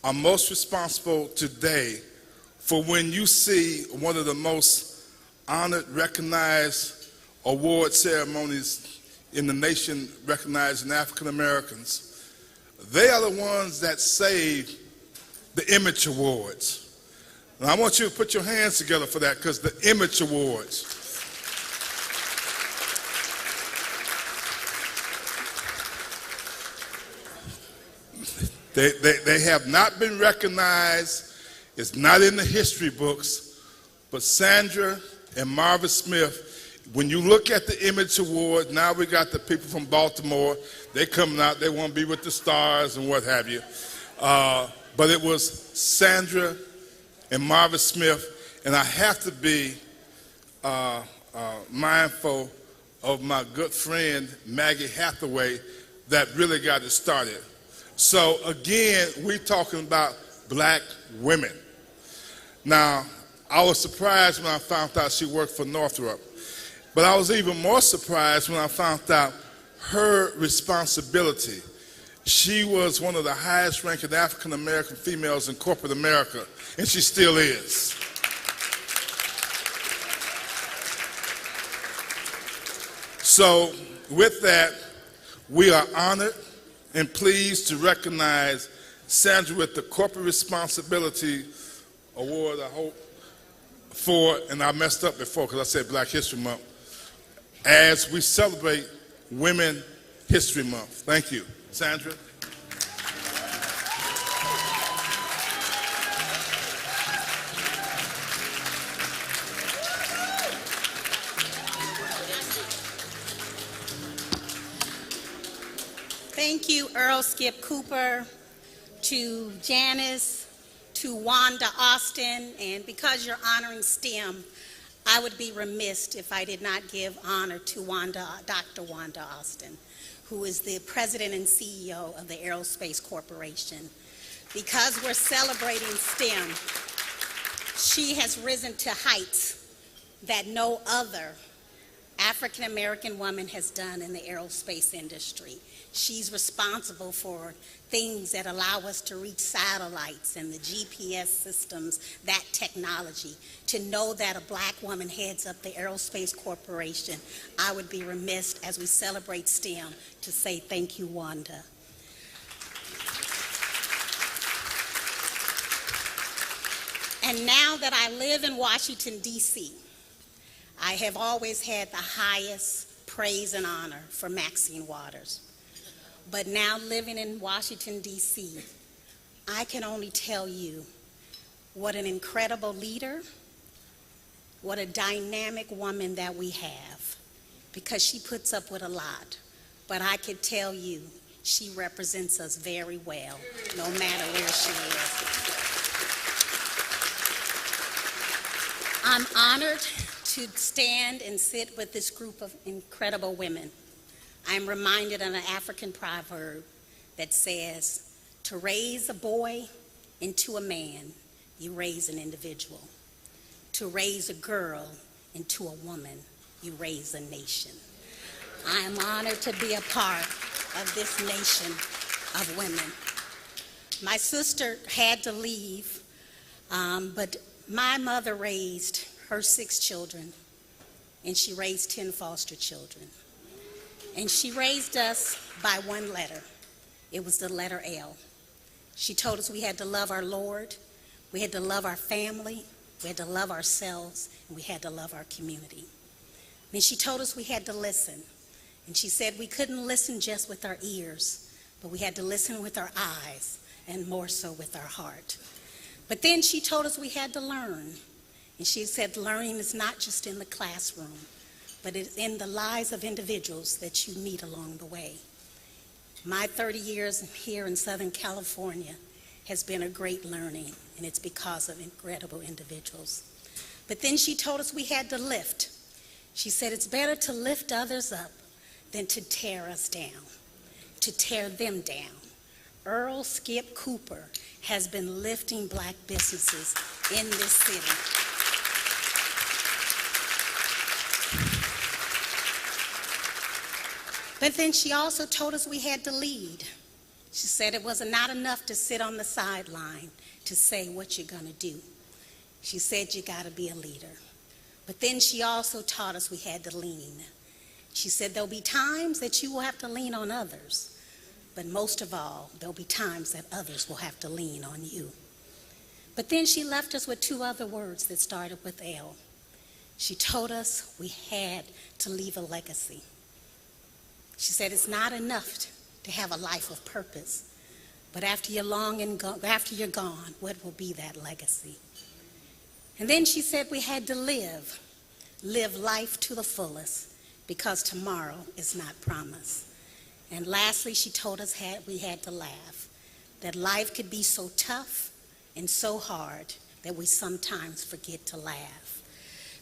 are most responsible today for when you see one of the most honored, recognized award ceremonies in the nation recognizing African Americans. They are the ones that saved the Image Awards. And I want you to put your hands together for that, because the Image Awards. They have not been recognized. It's not in the history books. But Sandra and Marvin Smith, when you look at the Image Award, now we got the people from Baltimore. They coming out, they want to be with the stars and what have you. But it was Sandra and Marvin Smith, and I have to be mindful of my good friend Maggie Hathaway that really got it started. So again, we're talking about black women. Now, I was surprised when I found out she worked for Northrop, but I was even more surprised when I found out her responsibility. She was one of the highest ranking African American females in corporate America, and she still is. So with that, we are honored and pleased to recognize Sandra with the Corporate Responsibility Award, I hope, for, and I messed up before because I said Black History Month, as we celebrate Women History Month. Thank you. Sandra. Thank you, Earl Skip Cooper, to Janice, to Wanda Austin, and because you're honoring STEM, I would be remiss if I did not give honor to Dr. Wanda Austin, who is the president and CEO of the Aerospace Corporation. because we're celebrating STEM, she has risen to heights that no other African American woman has done in the aerospace industry. She's responsible for things that allow us to reach satellites and the GPS systems, that technology. To know that a black woman heads up the Aerospace Corporation, I would be remiss as we celebrate STEM to say thank you, Wanda. And now that I live in Washington, D.C., I have always had the highest praise and honor for Maxine Waters. But now living in Washington, D.C., I can only tell you what an incredible leader, what a dynamic woman that we have, because she puts up with a lot. But I can tell you, she represents us very well, no matter where she is. I'm honored to stand and sit with this group of incredible women. I'm reminded of an African proverb that says, to raise a boy into a man, you raise an individual. To raise a girl into a woman, you raise a nation. I am honored to be a part of this nation of women. My sister had to leave, but my mother raised her 6 children, and she raised 10 foster children. And she raised us by one letter. It was the letter L. She told us we had to love our Lord, we had to love our family, we had to love ourselves, and we had to love our community. And she told us we had to listen. And she said we couldn't listen just with our ears, but we had to listen with our eyes, and more so with our heart. But then she told us we had to learn. And she said learning is not just in the classroom, but it's in the lives of individuals that you meet along the way. My 30 years here in Southern California has been a great learning, and it's because of incredible individuals. But then she told us we had to lift. She said it's better to lift others up than to tear us down, to tear them down. Earl Skip Cooper has been lifting black businesses in this city. But then she also told us we had to lead. She said it was not enough to sit on the sideline to say what you're going to do. She said you got to be a leader. But then she also taught us we had to lean. She said there'll be times that you will have to lean on others, but most of all, there'll be times that others will have to lean on you. But then she left us with 2 other words that started with L. She told us we had to leave a legacy. She said it's not enough to have a life of purpose, but after you're gone, what will be that legacy? And then she said we had to live life to the fullest, because tomorrow is not promised. And lastly, she told us we had to laugh, that life could be so tough and so hard that we sometimes forget to laugh.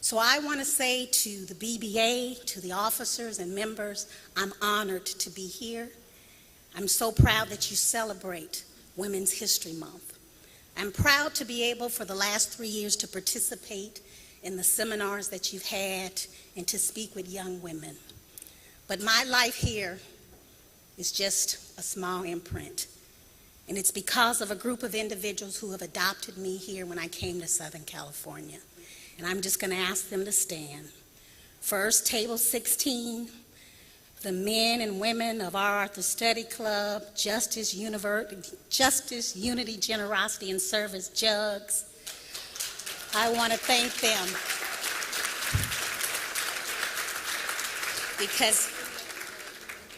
So I want to say to the BBA, to the officers and members, I'm honored to be here. I'm so proud that you celebrate Women's History Month. I'm proud to be able for the last 3 years to participate in the seminars that you've had and to speak with young women. But my life here is just a small imprint. And it's because of a group of individuals who have adopted me here when I came to Southern California. And I'm just going to ask them to stand. First, table 16, the men and women of our Arthur Study Club, Justice, Unity, Generosity, and Service Jugs. I want to thank them because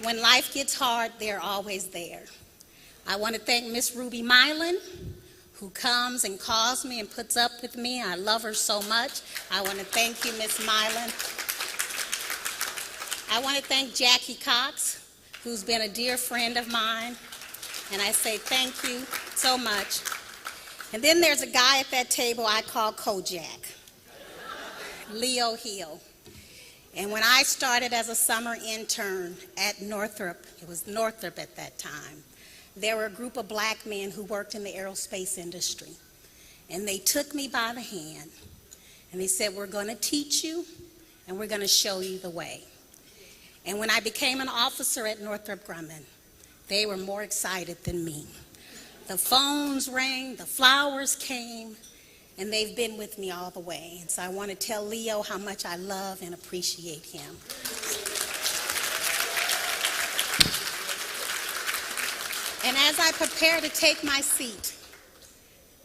when life gets hard, they're always there. I want to thank Miss Ruby Milan, who comes and calls me and puts up with me. I love her so much. I want to thank you, Miss Milan. I want to thank Jackie Cox, who's been a dear friend of mine, and I say thank you so much. And then there's a guy at that table I call Kojak, Leo Hill. And when I started as a summer intern at Northrop, it was Northrop at that time, there were a group of black men who worked in the aerospace industry. And they took me by the hand and they said, we're going to teach you and we're going to show you the way. And when I became an officer at Northrop Grumman, they were more excited than me. The phones rang, the flowers came, and they've been with me all the way. And so I want to tell Leo how much I love and appreciate him. And as I prepare to take my seat,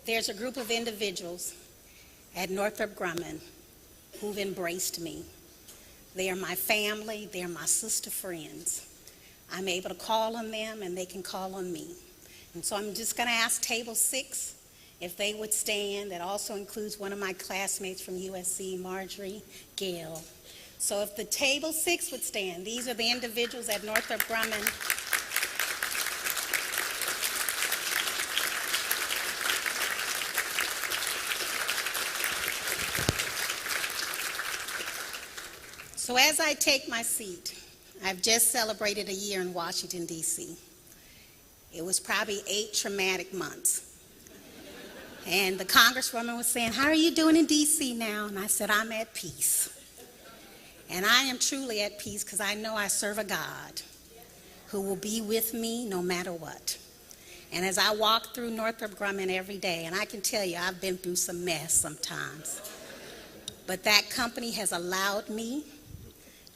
there's a group of individuals at Northrop Grumman who've embraced me. They are my family, they're my sister friends. I'm able to call on them and they can call on me. And so I'm just going to ask Table 6 if they would stand. That also includes one of my classmates from USC, Marjorie Gale. So if the Table 6 would stand, these are the individuals at Northrop Grumman. So as I take my seat, I've just celebrated a year in Washington, D.C. It was probably 8 traumatic months. And the congresswoman was saying, how are you doing in D.C. now? And I said, I'm at peace. And I am truly at peace because I know I serve a God who will be with me no matter what. And as I walk through Northrop Grumman every day, and I can tell you I've been through some mess sometimes, but that company has allowed me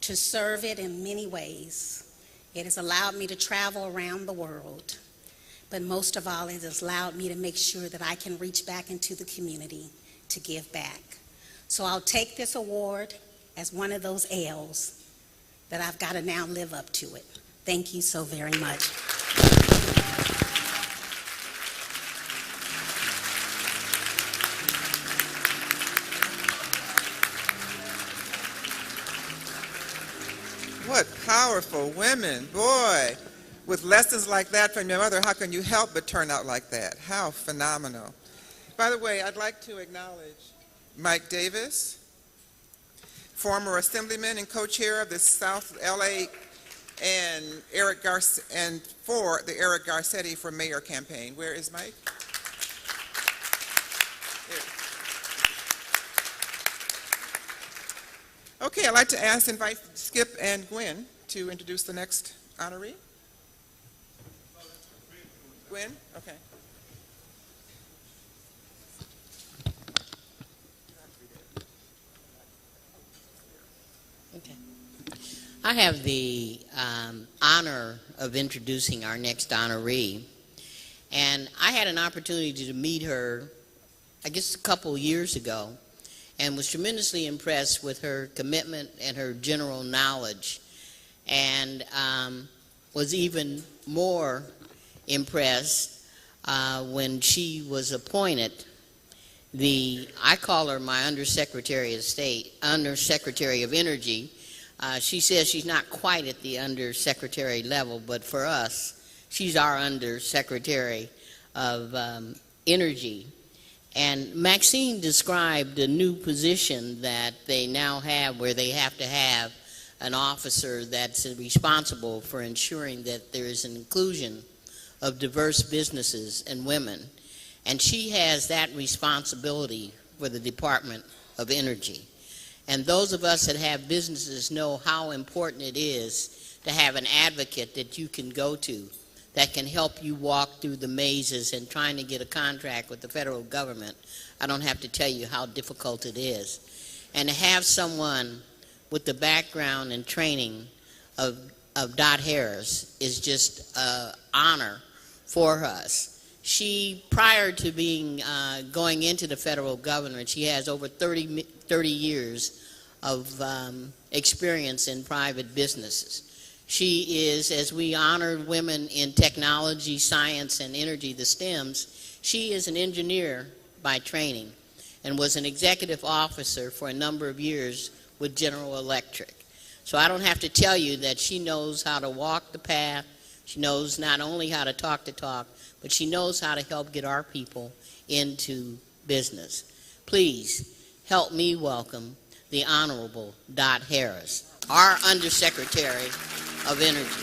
to serve it in many ways. It has allowed me to travel around the world. But most of all, it has allowed me to make sure that I can reach back into the community to give back. So I'll take this award as one of those L's that I've got to now live up to it. Thank you so very much. What powerful women, boy. With lessons like that from your mother, how can you help but turn out like that? How phenomenal. By the way, I'd like to acknowledge Mike Davis, former assemblyman and co-chair of the South LA and for the Eric Garcetti for mayor campaign. Where is Mike? Okay, I'd like to invite Skip and Gwen to introduce the next honoree. Gwen? Okay. Okay. I have the honor of introducing our next honoree. And I had an opportunity to meet her, I guess, a couple years ago, and was tremendously impressed with her commitment and her general knowledge, and was even more impressed when she was appointed I call her my Undersecretary of State, Undersecretary of Energy. She says she's not quite at the Undersecretary level, but for us, she's our Undersecretary of Energy. And Maxine described a new position that they now have where they have to have an officer that's responsible for ensuring that there is an inclusion of diverse businesses and women. And she has that responsibility for the Department of Energy. And those of us that have businesses know how important it is to have an advocate that you can go to that can help you walk through the mazes and trying to get a contract with the federal government. I don't have to tell you how difficult it is. And to have someone with the background and training of Dot Harris is just an honor for us. She, prior to going into the federal government, she has over 30 years of experience in private businesses. She is, as we honored women in technology, science, and energy, the STEMs, she is an engineer by training and was an executive officer for a number of years with General Electric. So I don't have to tell you that she knows how to walk the path. She knows not only how to talk the talk, but she knows how to help get our people into business. Please help me welcome the Honorable Dot Harris, our Undersecretary of Energy.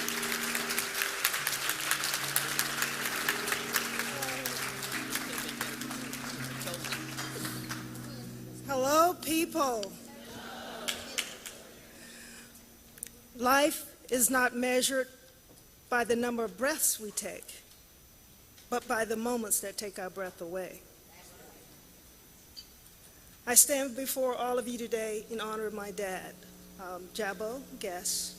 people. Life is not measured by the number of breaths we take, but by the moments that take our breath away. I stand before all of you today in honor of my dad, Jabo Guess,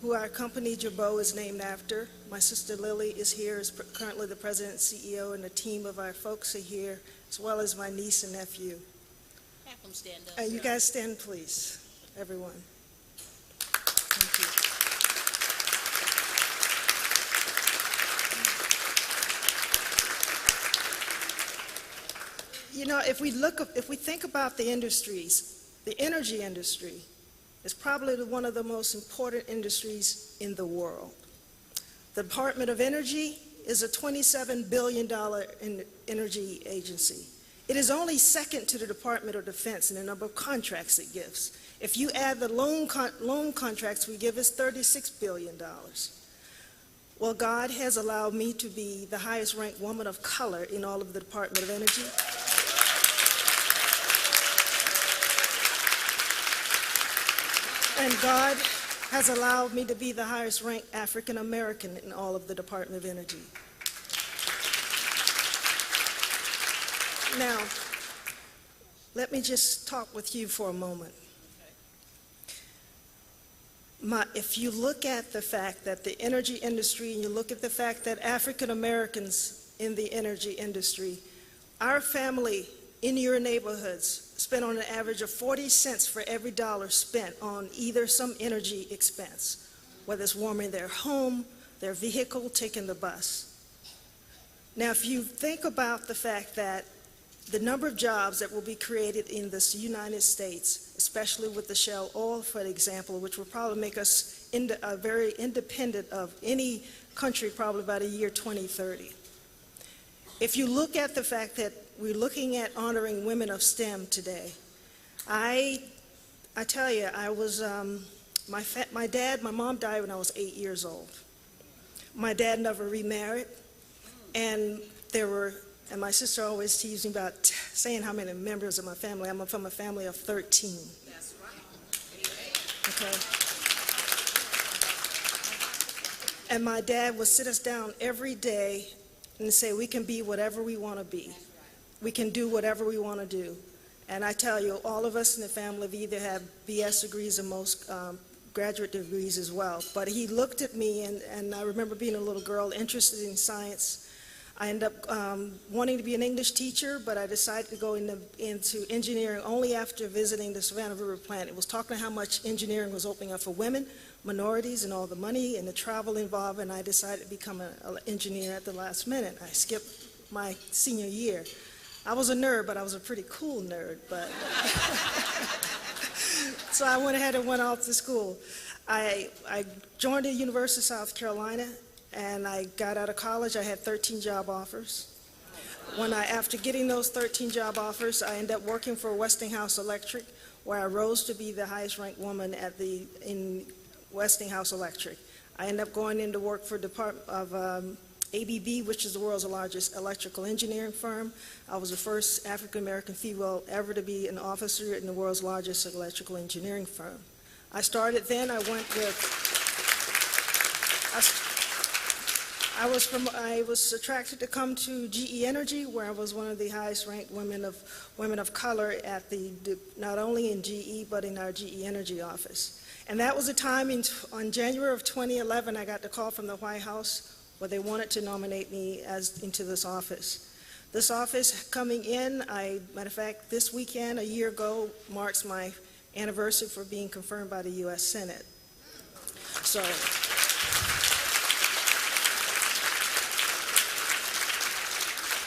who our company Jabo is named after. My sister Lily is here, is currently the president and CEO, and a team of our folks are here, as well as my niece and nephew. Have them stand up. You guys stand, please, everyone. Thank you. You know, if we think about the industries, the energy industry is probably one of the most important industries in the world. The Department of Energy is a $27 billion energy agency. It is only second to the Department of Defense in the number of contracts it gives. If you add the loan contracts we give, it's $36 billion. Well, God has allowed me to be the highest ranked woman of color in all of the Department of Energy. And God has allowed me to be the highest ranked African American in all of the Department of Energy. Now, let me just talk with you for a moment. If you look at the fact that the energy industry, and you look at the fact that African Americans in the energy industry, our family in your neighborhoods spend on an average of 40 cents for every dollar spent on either some energy expense, whether it's warming their home, their vehicle, taking the bus. Now, if you think about the fact that the number of jobs that will be created in this United States, especially with the Shell oil, for example, which will probably make us very independent of any country probably by the year 2030. If you look at the fact that we're looking at honoring women of STEM today, I tell you, I was, my mom died when I was 8 years old. My dad never remarried, and my sister always teased me about saying how many members of my family. I'm from a family of 13. That's right. Okay. And my dad would sit us down every day and say, we can be whatever we want to be. We can do whatever we want to do. And I tell you, all of us in the family either have BS degrees or most graduate degrees as well. But he looked at me, and I remember being a little girl interested in science. I ended up wanting to be an English teacher, but I decided to go into engineering only after visiting the Savannah River plant. It was talking how much engineering was opening up for women, minorities, and all the money and the travel involved, and I decided to become an engineer at the last minute. I skipped my senior year. I was a nerd, but I was a pretty cool nerd. But so I went ahead and went off to school. I joined the University of South Carolina, and I got out of college. I had 13 job offers. After getting those 13 job offers, I ended up working for Westinghouse Electric, where I rose to be the highest ranked woman in Westinghouse Electric. I ended up going into work for Department of ABB, which is the world's largest electrical engineering firm. I was the first African-American female ever to be an officer in the world's largest electrical engineering firm. I started then, I was attracted to come to GE Energy, where I was one of the highest ranked women of color at not only in GE, but in our GE Energy office. And that was a time on January of 2011, I got the call from the White House where they wanted to nominate me into this office. This office coming in, matter of fact, this weekend, a year ago, marks my anniversary for being confirmed by the U.S. Senate. So,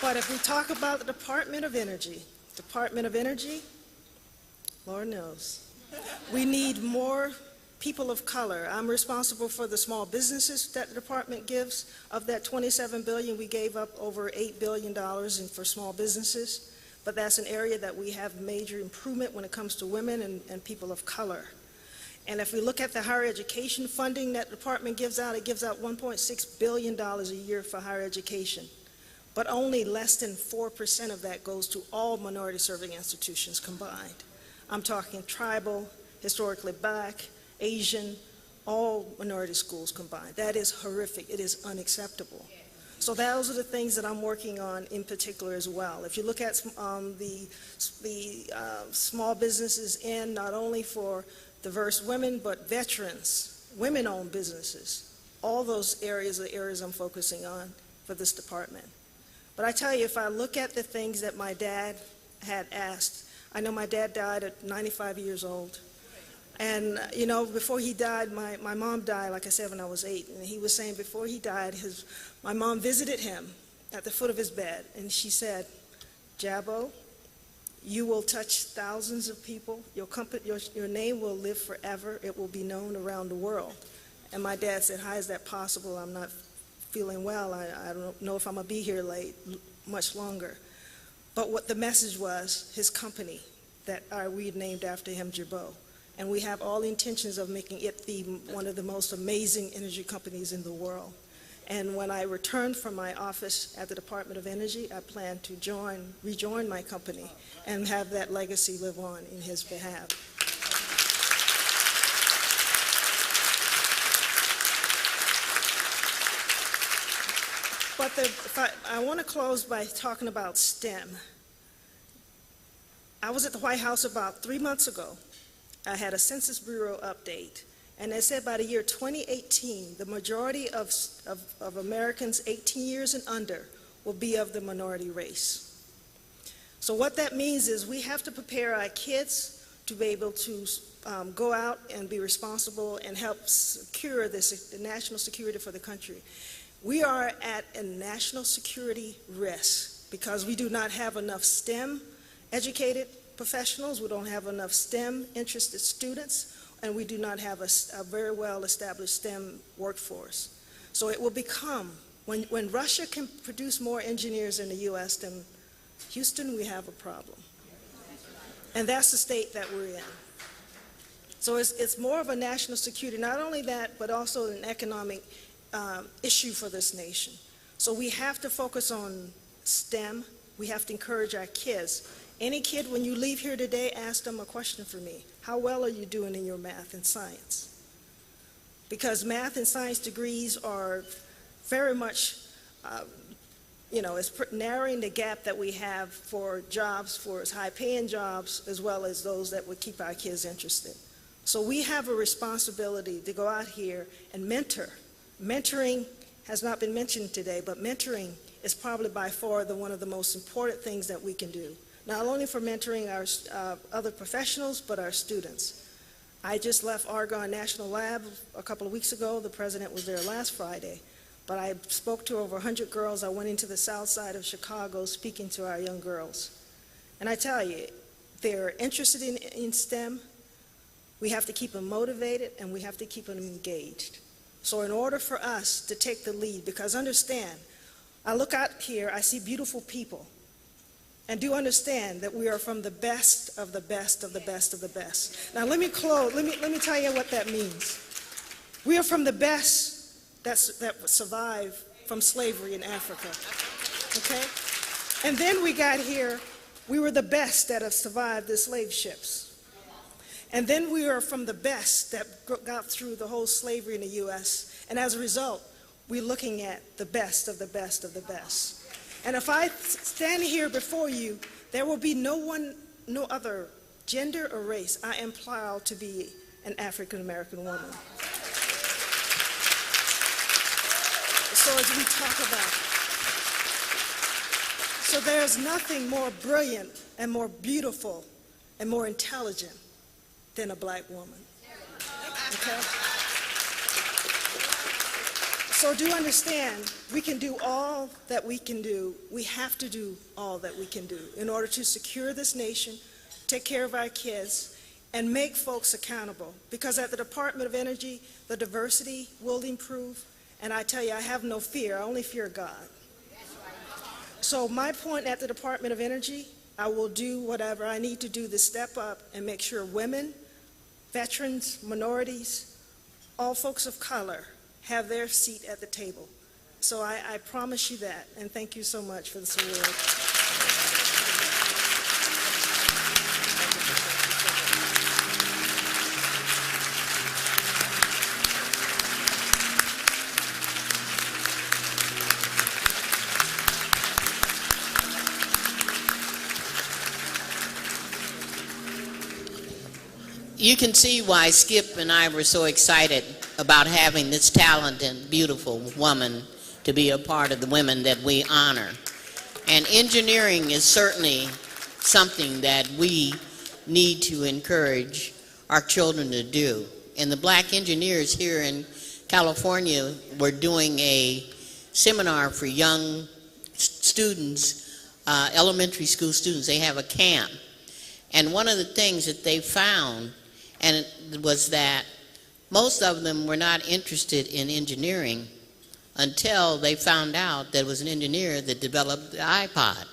but if we talk about the Department of Energy, Lord knows, we need more people of color. I'm responsible for the small businesses that the department gives. Of that $27 billion, we gave up over $8 billion for small businesses. But that's an area that we have major improvement when it comes to women and people of color. And if we look at the higher education funding that the department gives out, it gives out $1.6 billion a year for higher education. But only less than 4% of that goes to all minority serving institutions combined. I'm talking tribal, historically black, Asian, all minority schools combined. That is horrific. It is unacceptable. So those are the things that I'm working on in particular as well. If you look at the small businesses in not only for diverse women, but veterans, women-owned businesses, all those areas are the areas I'm focusing on for this department. But I tell you, if I look at the things that my dad had asked, I know my dad died at 95 years old. And, you know, before he died, my mom died, like I said, when I was 8. And he was saying before he died, my mom visited him at the foot of his bed. And she said, Jabbo, you will touch thousands of people. Your name will live forever. It will be known around the world. And my dad said, how is that possible? I'm not feeling well. I don't know if I'm going to be here much longer. But what the message was, his company that we named after him, Jabbo. And we have all intentions of making it one of the most amazing energy companies in the world. And when I return from my office at the Department of Energy, I plan to rejoin my company and have that legacy live on in his behalf. But I want to close by talking about STEM. I was at the White House about 3 months ago. I had a Census Bureau update, and they said by the year 2018, the majority of Americans 18 years and under will be of the minority race. So what that means is we have to prepare our kids to be able to go out and be responsible and help secure the national security for the country. We are at a national security risk because we do not have enough STEM educated professionals, we don't have enough STEM interested students, and we do not have a very well established STEM workforce. So it will become, when Russia can produce more engineers in the US than Houston, we have a problem. And that's the state that we're in. So it's more of a national security, not only that, but also an economic issue for this nation. So we have to focus on STEM. We have to encourage our kids. Any kid, when you leave here today, ask them a question for me. How well are you doing in your math and science? Because math and science degrees are very much, it's narrowing the gap that we have for jobs, for high-paying jobs, as well as those that would keep our kids interested. So we have a responsibility to go out here and mentor. Mentoring has not been mentioned today, but mentoring is probably by far one of the most important things that we can do. Not only for mentoring our other professionals, but our students. I just left Argonne National Lab a couple of weeks ago. The president was there last Friday. But I spoke to over 100 girls. I went into the south side of Chicago speaking to our young girls. And I tell you, they're interested in STEM. We have to keep them motivated, and we have to keep them engaged. So in order for us to take the lead, because understand, I look out here, I see beautiful people. And do understand that we are from the best of the best of the best of the best. Now let me close, let me tell you what that means. We are from the best that survived from slavery in Africa, okay? And then we got here, we were the best that have survived the slave ships. And then we are from the best that got through the whole slavery in the US. And as a result, we're looking at the best of the best of the best. And if I stand here before you, there will be no other gender or race. I am proud to be an African American woman. So as we talk about, so there's nothing more brilliant and more beautiful and more intelligent than a black woman. Okay? So do understand, we can do all that we can do. We have to do all that we can do in order to secure this nation, take care of our kids, and make folks accountable. Because at the Department of Energy, the diversity will improve. And I tell you, I have no fear. I only fear God. So my point at the Department of Energy, I will do whatever I need to do to step up and make sure women, veterans, minorities, all folks of color have their seat at the table. So I promise you that, and thank you so much for this award. you can see why Skip and I were so excited about having this talented, beautiful woman to be a part of the women that we honor. And engineering is certainly something that we need to encourage our children to do. And the black engineers here in California were doing a seminar for young students, elementary school students. They have a camp. And one of the things that they found was that most of them were not interested in engineering until they found out that it was an engineer that developed the iPod.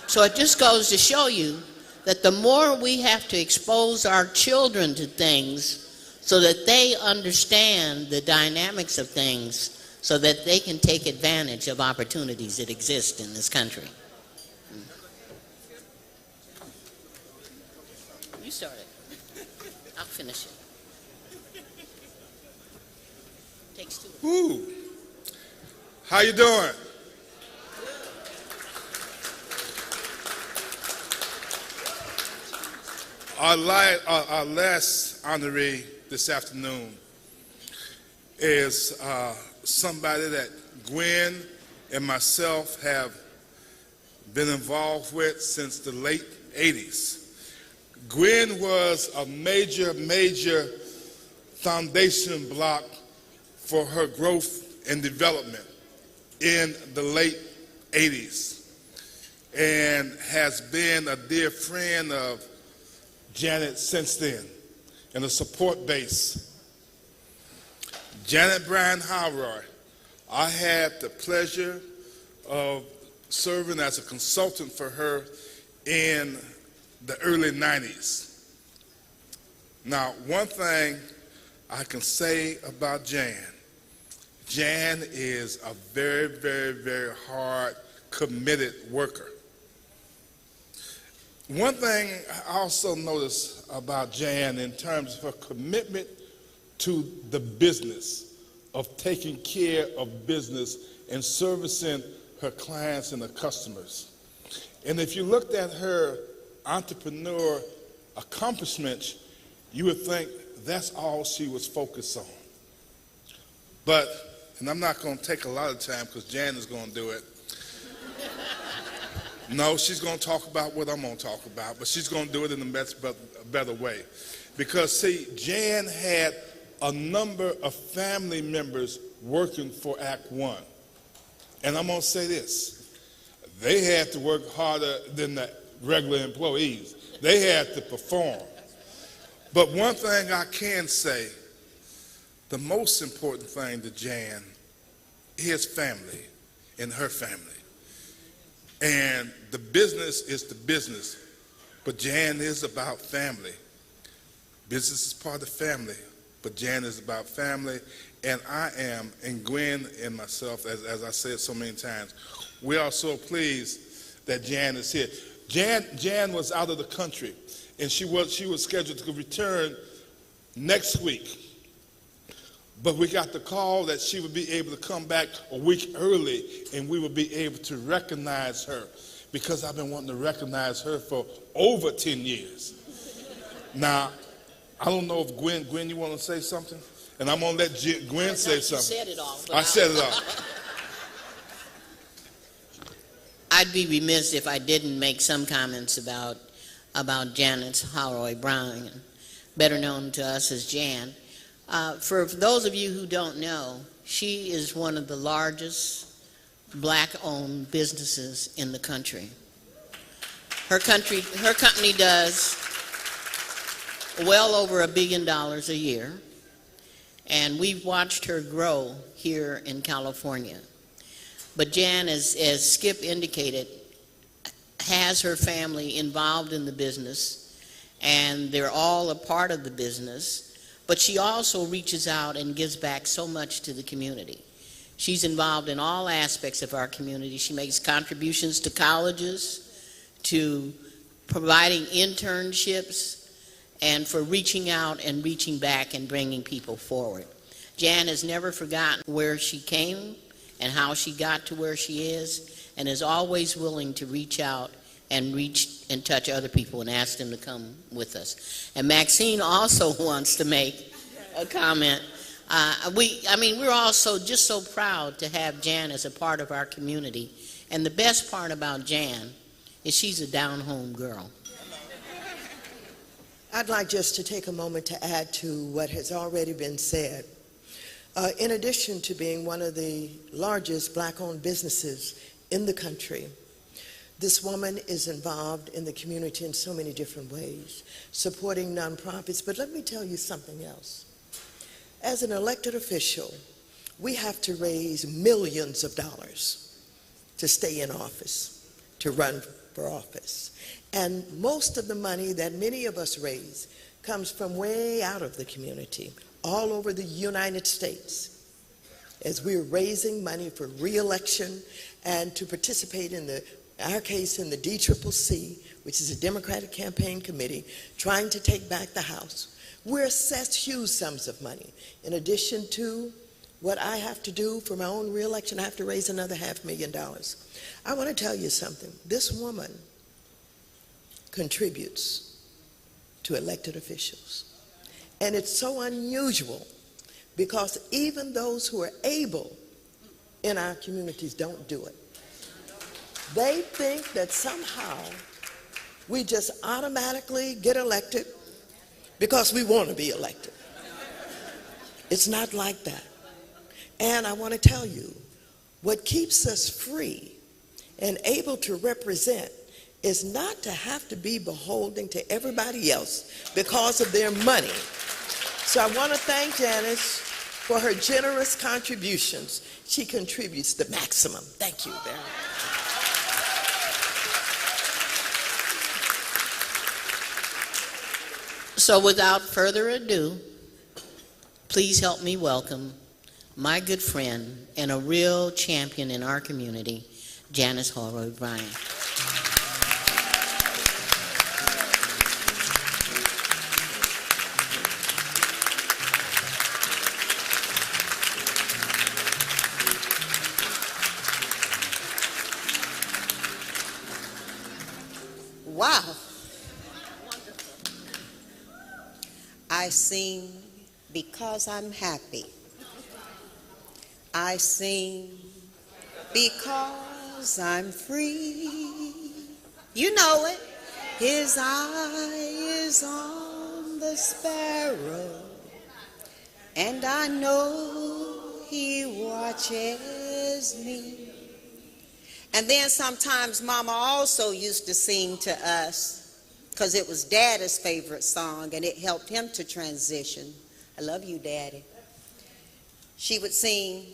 So it just goes to show you that the more we have to expose our children to things so that they understand the dynamics of things so that they can take advantage of opportunities that exist in this country. You start it. I'll finish it. Takes two. Woo. How you doing? Our last honoree this afternoon is somebody that Gwen and myself have been involved with since the late 80s. Gwen was a major foundation block for her growth and development in the late 80s and has been a dear friend of Janet since then and a support base. Janet Bryan Howroy, I had the pleasure of serving as a consultant for her in the early 90s. Now, one thing I can say about Jan is a very hard, committed worker. One thing I also noticed about Jan in terms of her commitment to the business of taking care of business and servicing her clients and her customers. And if you looked at her entrepreneur accomplishments, you would think that's all she was focused on. But, and I'm not going to take a lot of time because Jan is going to do it. No, she's going to talk about what I'm going to talk about, but she's going to do it in a better way. Because, see, Jan had a number of family members working for Act One. And I'm going to say this. They had to work harder than the regular employees. They had to perform. But one thing I can say, the most important thing to Jan is family and her family. And the business is the business, but Jan is about family. Business is part of family, but Jan is about family. And I am, and Gwen and myself, as I said so many times, we are so pleased that Jan is here. Jan was out of the country, and she was scheduled to return next week. But we got the call that she would be able to come back a week early, and we would be able to recognize her, because I've been wanting to recognize her for over 10 years. Now, I don't know if Gwen, you want to say something? And I'm going to let Gwen say something. You said it all. I said it all. I'd be remiss if I didn't make some comments about Janet Howroy Brown, better known to us as Jan. For those of you who don't know, she is one of the largest black-owned businesses in the country. Her company does well over $1 billion a year, and we've watched her grow here in California. But Jan, as Skip indicated, has her family involved in the business, and they're all a part of the business. But she also reaches out and gives back so much to the community. She's involved in all aspects of our community. She makes contributions to colleges, to providing internships, and for reaching out and reaching back and bringing people forward. Jan has never forgotten where she came and how she got to where she is, and is always willing to reach out and reach and touch other people and ask them to come with us. And Maxine also wants to make a comment. We're also just so proud to have Jan as a part of our community. And the best part about Jan is she's a down-home girl. I'd like just to take a moment to add to what has already been said. In addition to being one of the largest black-owned businesses in the country, this woman is involved in the community in so many different ways, supporting nonprofits. But let me tell you something else. As an elected official, we have to raise millions of dollars to stay in office, to run for office. And most of the money that many of us raise comes from way out of the community, all over the United States, as we're raising money for re-election and to participate in our case in the DCCC, which is a Democratic campaign committee, trying to take back the House. We're assessed huge sums of money. In addition to what I have to do for my own re-election, I have to raise another $500,000. I want to tell you something. This woman contributes to elected officials. And it's so unusual because even those who are able in our communities don't do it. They think that somehow we just automatically get elected because we want to be elected. It's not like that. And I want to tell you, what keeps us free and able to represent is not to have to be beholden to everybody else because of their money. So I want to thank Janice for her generous contributions. She contributes the maximum. Thank you very much. So without further ado, please help me welcome my good friend and a real champion in our community, Janice Holroyd Bryan. Wow. I sing because I'm happy. I sing because I'm free. You know it. His eye is on the sparrow, and I know he watches me. And then sometimes Mama also used to sing to us because it was Daddy's favorite song and it helped him to transition. I love you, Daddy. She would sing,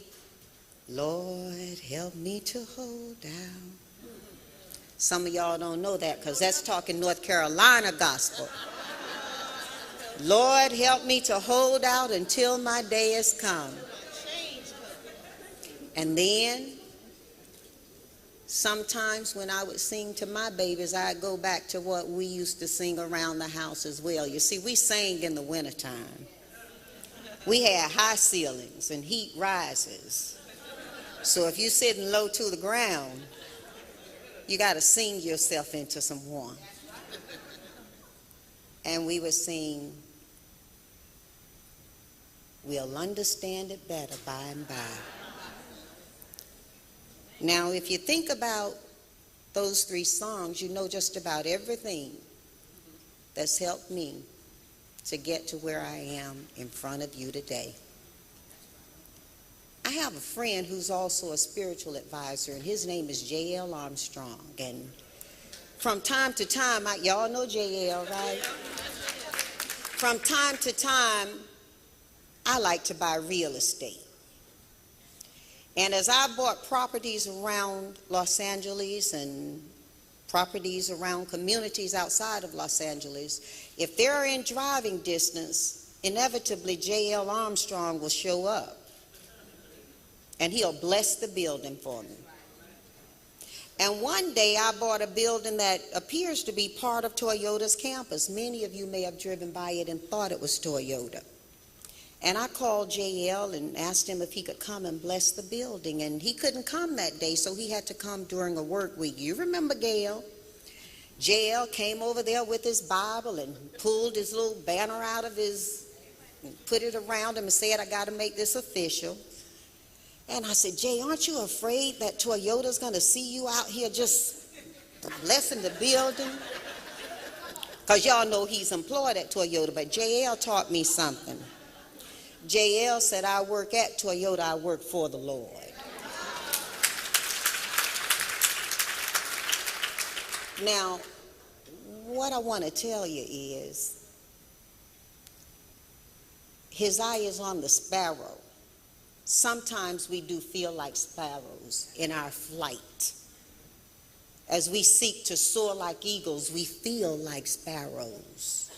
Lord, help me to hold down. Some of y'all don't know that because that's talking North Carolina gospel. Lord, help me to hold out until my day is come. And then sometimes when I would sing to my babies, I'd go back to what we used to sing around the house as well. You see, we sang in the wintertime. We had high ceilings and heat rises. So if you're sitting low to the ground, you got to sing yourself into some warmth. And we would sing, we'll understand it better by and by. Now, if you think about those three songs, you know just about everything that's helped me to get to where I am in front of you today. I have a friend who's also a spiritual advisor, and his name is J.L. Armstrong. And from time to time, y'all know J.L., right? From time to time, I like to buy real estate. And as I bought properties around Los Angeles and properties around communities outside of Los Angeles, if they're in driving distance, inevitably J.L. Armstrong will show up. And he'll bless the building for me. And one day I bought a building that appears to be part of Toyota's campus. Many of you may have driven by it and thought it was Toyota. And I called JL and asked him if he could come and bless the building. And he couldn't come that day, so he had to come during a work week. You remember Gail? JL came over there with his Bible and pulled his little banner out of his, put it around him and said, I got to make this official. And I said, Jay, aren't you afraid that Toyota's going to see you out here just blessing the building? Because y'all know he's employed at Toyota, but JL taught me something. JL said, I work at Toyota, I work for the Lord. Now, what I want to tell you is, his eye is on the sparrow. Sometimes we do feel like sparrows in our flight. As we seek to soar like eagles, we feel like sparrows.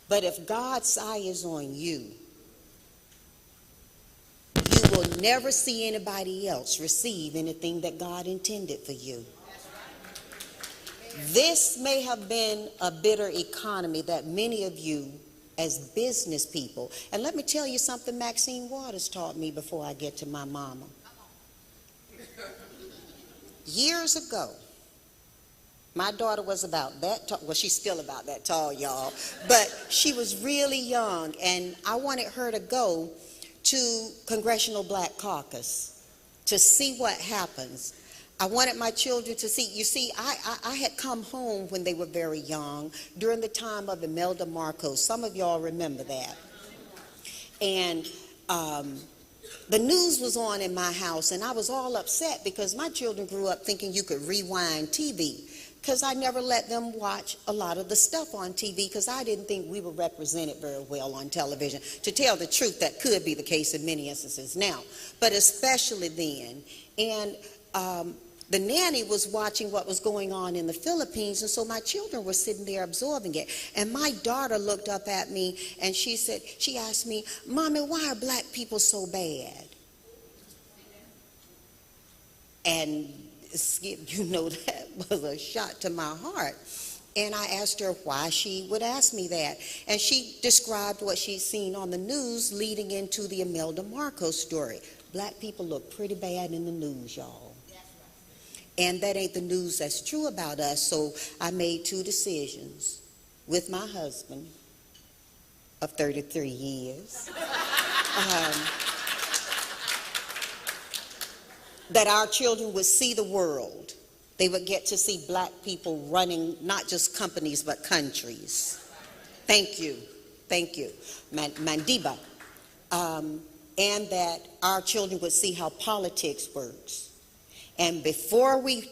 But if God's eye is on you, you will never see anybody else receive anything that God intended for you. This may have been a bitter economy that many of you as business people, and let me tell you something Maxine Waters taught me before I get to my mama. Years ago, my daughter was about that tall. Well, she's still about that tall, y'all, but she was really young, and I wanted her to go to Congressional Black Caucus to see what happens. I wanted my children to see. You see, I had come home when they were very young during the time of Imelda Marcos. Some of y'all remember that. And the news was on in my house, and I was all upset because my children grew up thinking you could rewind TV, because I never let them watch a lot of the stuff on TV because I didn't think we were represented very well on television. To tell the truth, that could be the case in many instances now, but especially then. And the nanny was watching what was going on in the Philippines, and so my children were sitting there absorbing it. And my daughter looked up at me and she asked me, Mommy, why are black people so bad? And Skip, you know, that was a shot to my heart. And I asked her why she would ask me that. And she described what she'd seen on the news leading into the Imelda Marcos story. Black people look pretty bad in the news, y'all. And that ain't the news that's true about us. So I made two decisions with my husband of 33 years. That our children would see the world. They would get to see black people running not just companies but countries. Thank you. Thank you. Mandiba. And that our children would see how politics works. And before we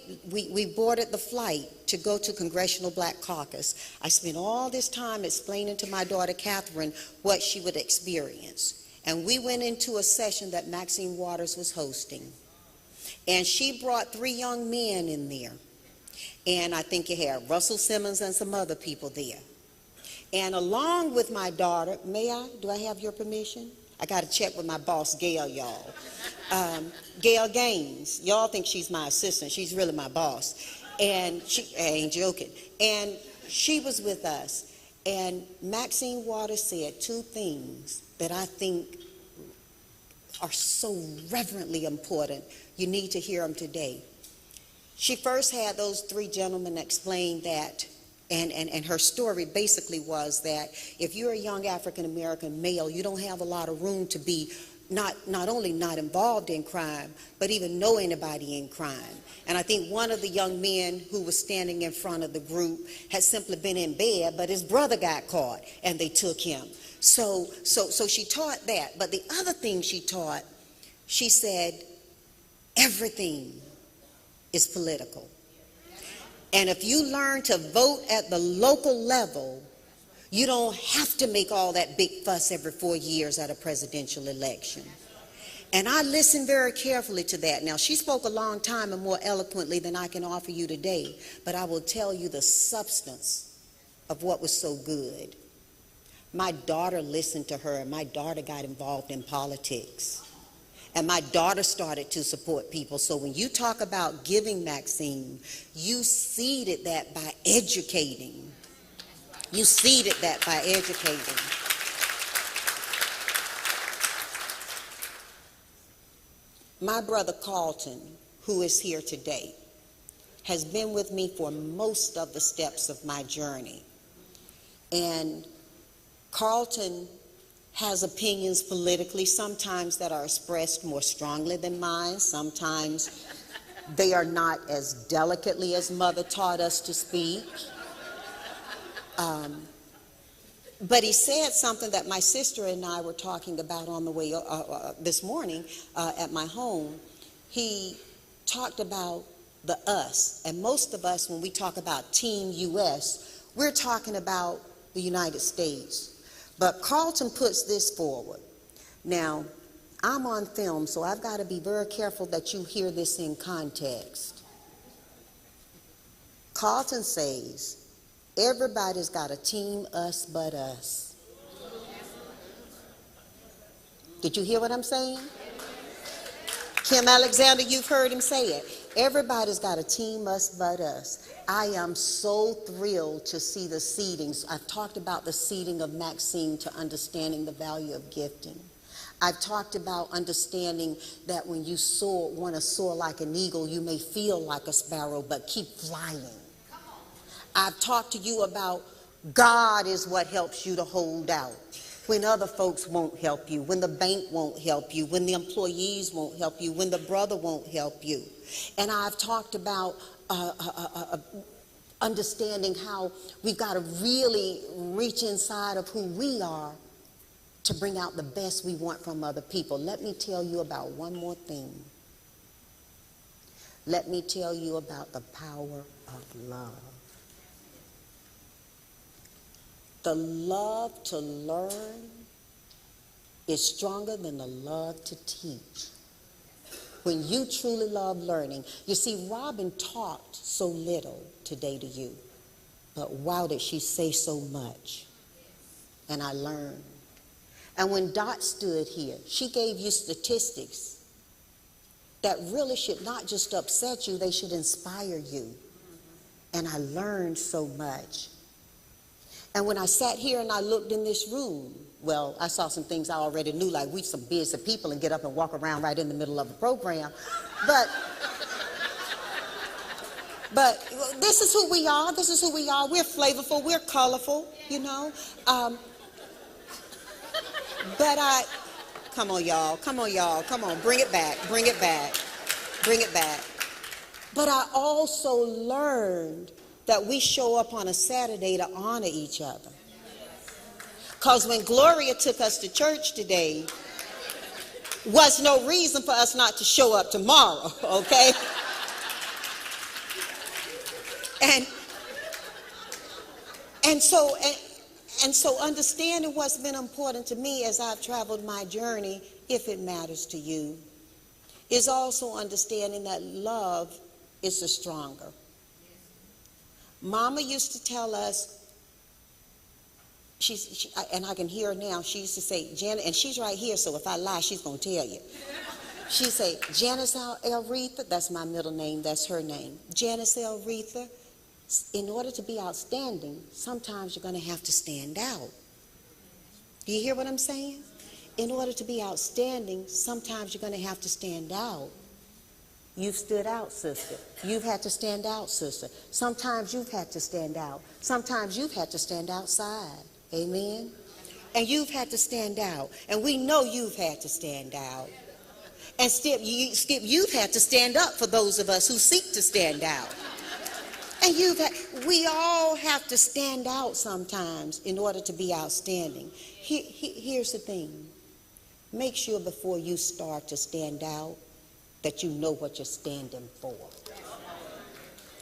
boarded the flight to go to Congressional Black Caucus, I spent all this time explaining to my daughter Catherine what she would experience. And we went into a session that Maxine Waters was hosting. And she brought 3 young men in there. And I think you had Russell Simmons and some other people there. And along with my daughter, do I have your permission? I got to check with my boss, Gail, y'all. Gail Gaines. Y'all think she's my assistant. She's really my boss. And I ain't joking. And she was with us. And Maxine Waters said 2 things that I think are so reverently important. You need to hear them today. She first had those 3 gentlemen explain that, and her story basically was that if you're a young African-American male, you don't have a lot of room to be not only not involved in crime, but even know anybody in crime. And I think one of the young men who was standing in front of the group had simply been in bed, but his brother got caught, and they took him. So she taught that. But the other thing she taught, she said, everything is political. And if you learn to vote at the local level, you don't have to make all that big fuss every 4 years at a presidential election. And I listened very carefully to that. Now, she spoke a long time and more eloquently than I can offer you today, but I will tell you the substance of what was so good. My daughter listened to her, and my daughter got involved in politics. And my daughter started to support people. So when you talk about giving, Maxine, you seeded that by educating. You seeded that by educating. My brother Carlton, who is here today, has been with me for most of the steps of my journey. And Carlton has opinions politically, sometimes that are expressed more strongly than mine, sometimes they are not as delicately as Mother taught us to speak. But he said something that my sister and I were talking about on the way this morning at my home. He talked about the us, and most of us, when we talk about Team US, we're talking about the United States. But Carlton puts this forward. Now, I'm on film, so I've got to be very careful that you hear this in context. Carlton says, everybody's got a team us but us. Did you hear what I'm saying? Kim Alexander, you've heard him say it. Everybody's got a team us but us. I am so thrilled to see the seedings. I've talked about the seeding of Maxine to understanding the value of gifting. I've talked about understanding that when you soar, want to soar like an eagle, you may feel like a sparrow, but keep flying. I've talked to you about God is what helps you to hold out when other folks won't help you, when the bank won't help you, when the employees won't help you, when the brother won't help you. And I've talked about understanding how we've got to really reach inside of who we are to bring out the best we want from other people. Let me tell you about one more thing. Let me tell you about the power of love. The love to learn is stronger than the love to teach. When you truly love learning, you see, Robin talked so little today to you, but wow, did she say so much. And I learned. And when Dot stood here, she gave you statistics that really should not just upset you, they should inspire you. And I learned so much. And when I sat here and I looked in this room, well, I saw some things I already knew, like we some busy people and get up and walk around right in the middle of the program. But this is who we are. This is who we are. We're flavorful. We're colorful, you know. Come on, y'all. Come on, y'all. Come on. Bring it back. Bring it back. Bring it back. But I also learned that we show up on a Saturday to honor each other. Because when Gloria took us to church today, was no reason for us not to show up tomorrow, okay? And so understanding what's been important to me as I've traveled my journey, if it matters to you, is also understanding that love is the stronger. Mama used to tell us, and I can hear her now, she used to say, Janet, and she's right here, so if I lie, she's going to tell you. She'd say, Janice Elretha, that's my middle name, that's her name. Janice Elretha, in order to be outstanding, sometimes you're going to have to stand out. Do you hear what I'm saying? In order to be outstanding, sometimes you're going to have to stand out. You've stood out, sister. You've had to stand out, sister. Sometimes you've had to stand out. Sometimes you've had to stand outside. Amen? And you've had to stand out. And we know you've had to stand out. And Skip, you've had to stand up for those of us who seek to stand out. And we all have to stand out sometimes in order to be outstanding. Here's the thing. Make sure before you start to stand out that you know what you're standing for.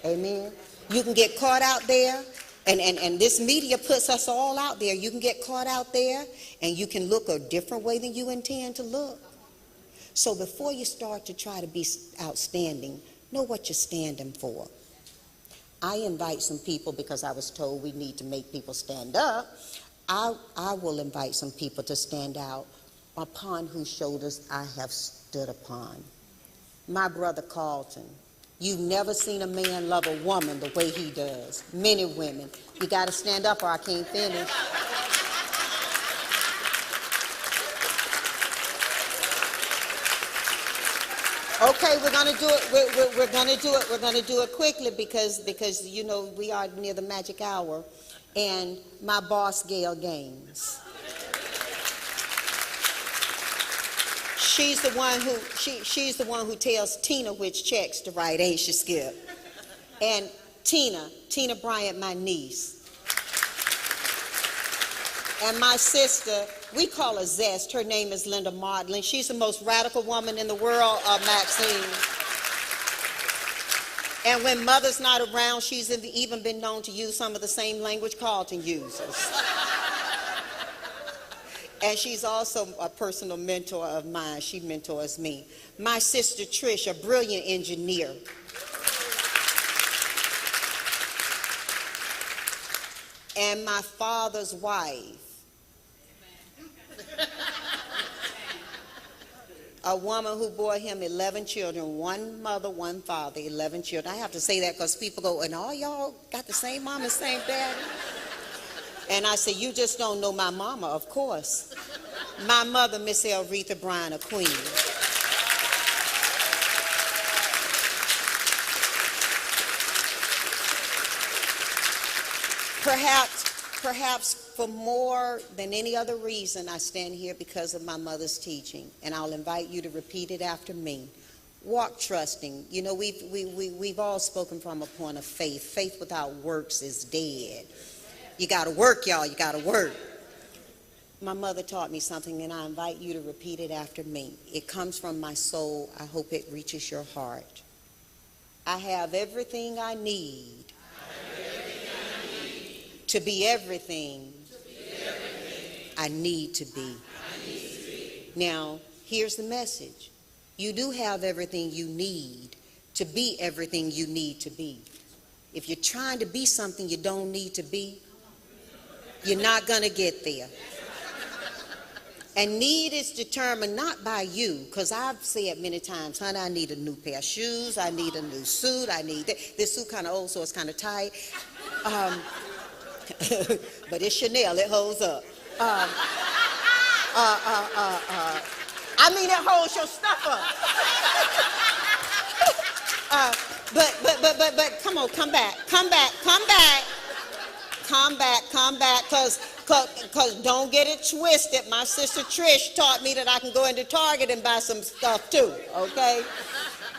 Amen? You can get caught out there, and this media puts us all out there. You can get caught out there, and you can look a different way than you intend to look. So before you start to try to be outstanding, know what you're standing for. I invite some people, because I was told we need to make people stand up. I will invite some people to stand out upon whose shoulders I have stood upon. My brother Carlton, you've never seen a man love a woman the way he does. Many women. You got to stand up or I can't finish. Okay, we're gonna do it. We're gonna do it. We're gonna do it quickly because you know we are near the magic hour, and my boss Gail Gaines. She's the one who tells Tina which checks to write, ain't she, Skip? And Tina Bryant, my niece. And my sister, we call her Zest. Her name is Linda Maudlin. She's the most radical woman in the world, Maxine. And when Mother's not around, she's even been known to use some of the same language Carlton uses. And she's also a personal mentor of mine. She mentors me. My sister Trish, a brilliant engineer. And my father's wife, a woman who bore him 11 children, one mother, one father, 11 children. I have to say that because people go, and all y'all got the same mom and same daddy? And I say, you just don't know my mama, of course. My mother, Miss Elretha Bryan, a queen. Perhaps for more than any other reason, I stand here because of my mother's teaching, and I'll invite you to repeat it after me. Walk trusting. You know, we've all spoken from a point of faith. Faith without works is dead. You got to work, y'all. You got to work. My mother taught me something, and I invite you to repeat it after me. It comes from my soul. I hope it reaches your heart. I have everything I need to be everything I need to be. Now, here's the message. You do have everything you need to be everything you need to be. If you're trying to be something you don't need to be, you're not going to get there. And need is determined not by you, because I've said many times, honey, I need a new pair of shoes, I need a new suit, I need this suit kind of old, so it's kind of tight. But it's Chanel, it holds up. I mean, it holds your stuff up. But come on, come back, cause don't get it twisted. My sister Trish taught me that I can go into Target and buy some stuff too, okay?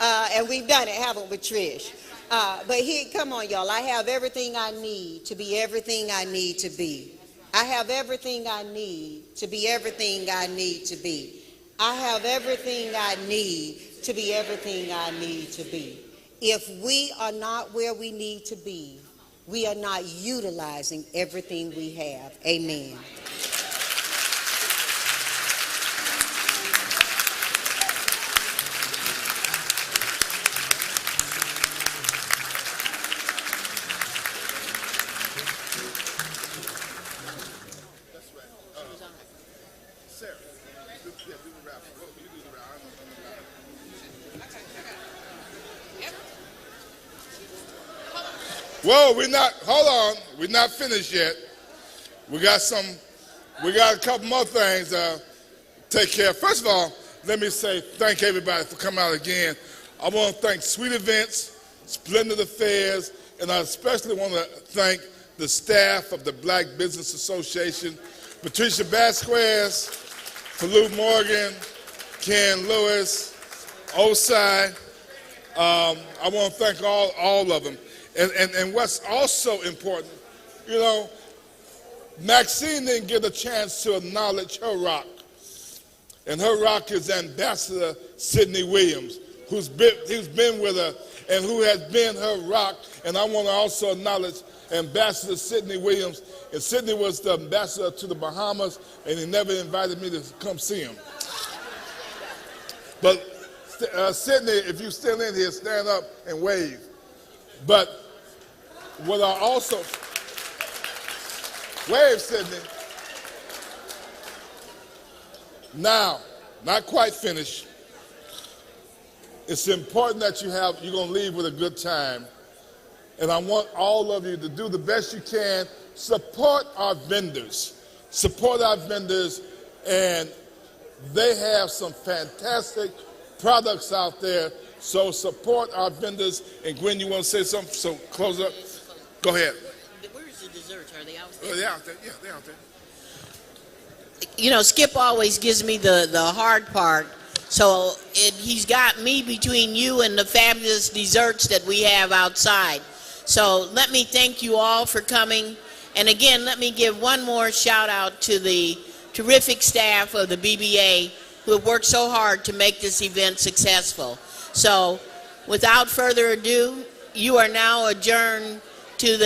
And we've done it, haven't we, Trish? But here, come on, y'all. I have everything I need to be everything I need to be. I have everything I need to be everything I need to be. I have everything I need to be everything I need to be. If we are not where we need to be, we are not utilizing everything we have. Amen. Whoa, hold on, we're not finished yet. We got a couple more things to take care of. First of all, let me say thank everybody for coming out again. I want to thank Sweet Events, Splendid Affairs, and I especially want to thank the staff of the Black Business Association, Patricia Vasquez, Falou Morgan, Ken Lewis, Osai. I want to thank all of them. And what's also important, you know, Maxine didn't get a chance to acknowledge her rock. And her rock is Ambassador Sidney Williams, who's been with her and who has been her rock. And I want to also acknowledge Ambassador Sidney Williams. And Sidney was the ambassador to the Bahamas, and he never invited me to come see him. But Sidney, if you're still in here, stand up and wave. But what I also, wave, Sidney. Now, not quite finished. It's important that you're going to leave with a good time. And I want all of you to do the best you can. Support our vendors. Support our vendors, and they have some fantastic products out there. So support our vendors. And Gwen, you want to say something? So close up. Go ahead. Where's the desserts? Are they out Oh, they're out there. Yeah, they're out there. You know, Skip always gives me the hard part. So he's got me between you and the fabulous desserts that we have outside. So let me thank you all for coming. And again, let me give one more shout out to the terrific staff of the BBA who have worked so hard to make this event successful. So without further ado, you are now adjourned to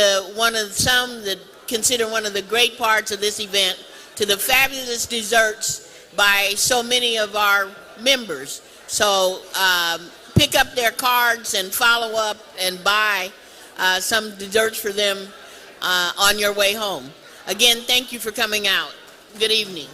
some that consider one of the great parts of this event, to the fabulous desserts by so many of our members. So pick up their cards and follow up and buy some desserts for them on your way home. Again, thank you for coming out. Good evening.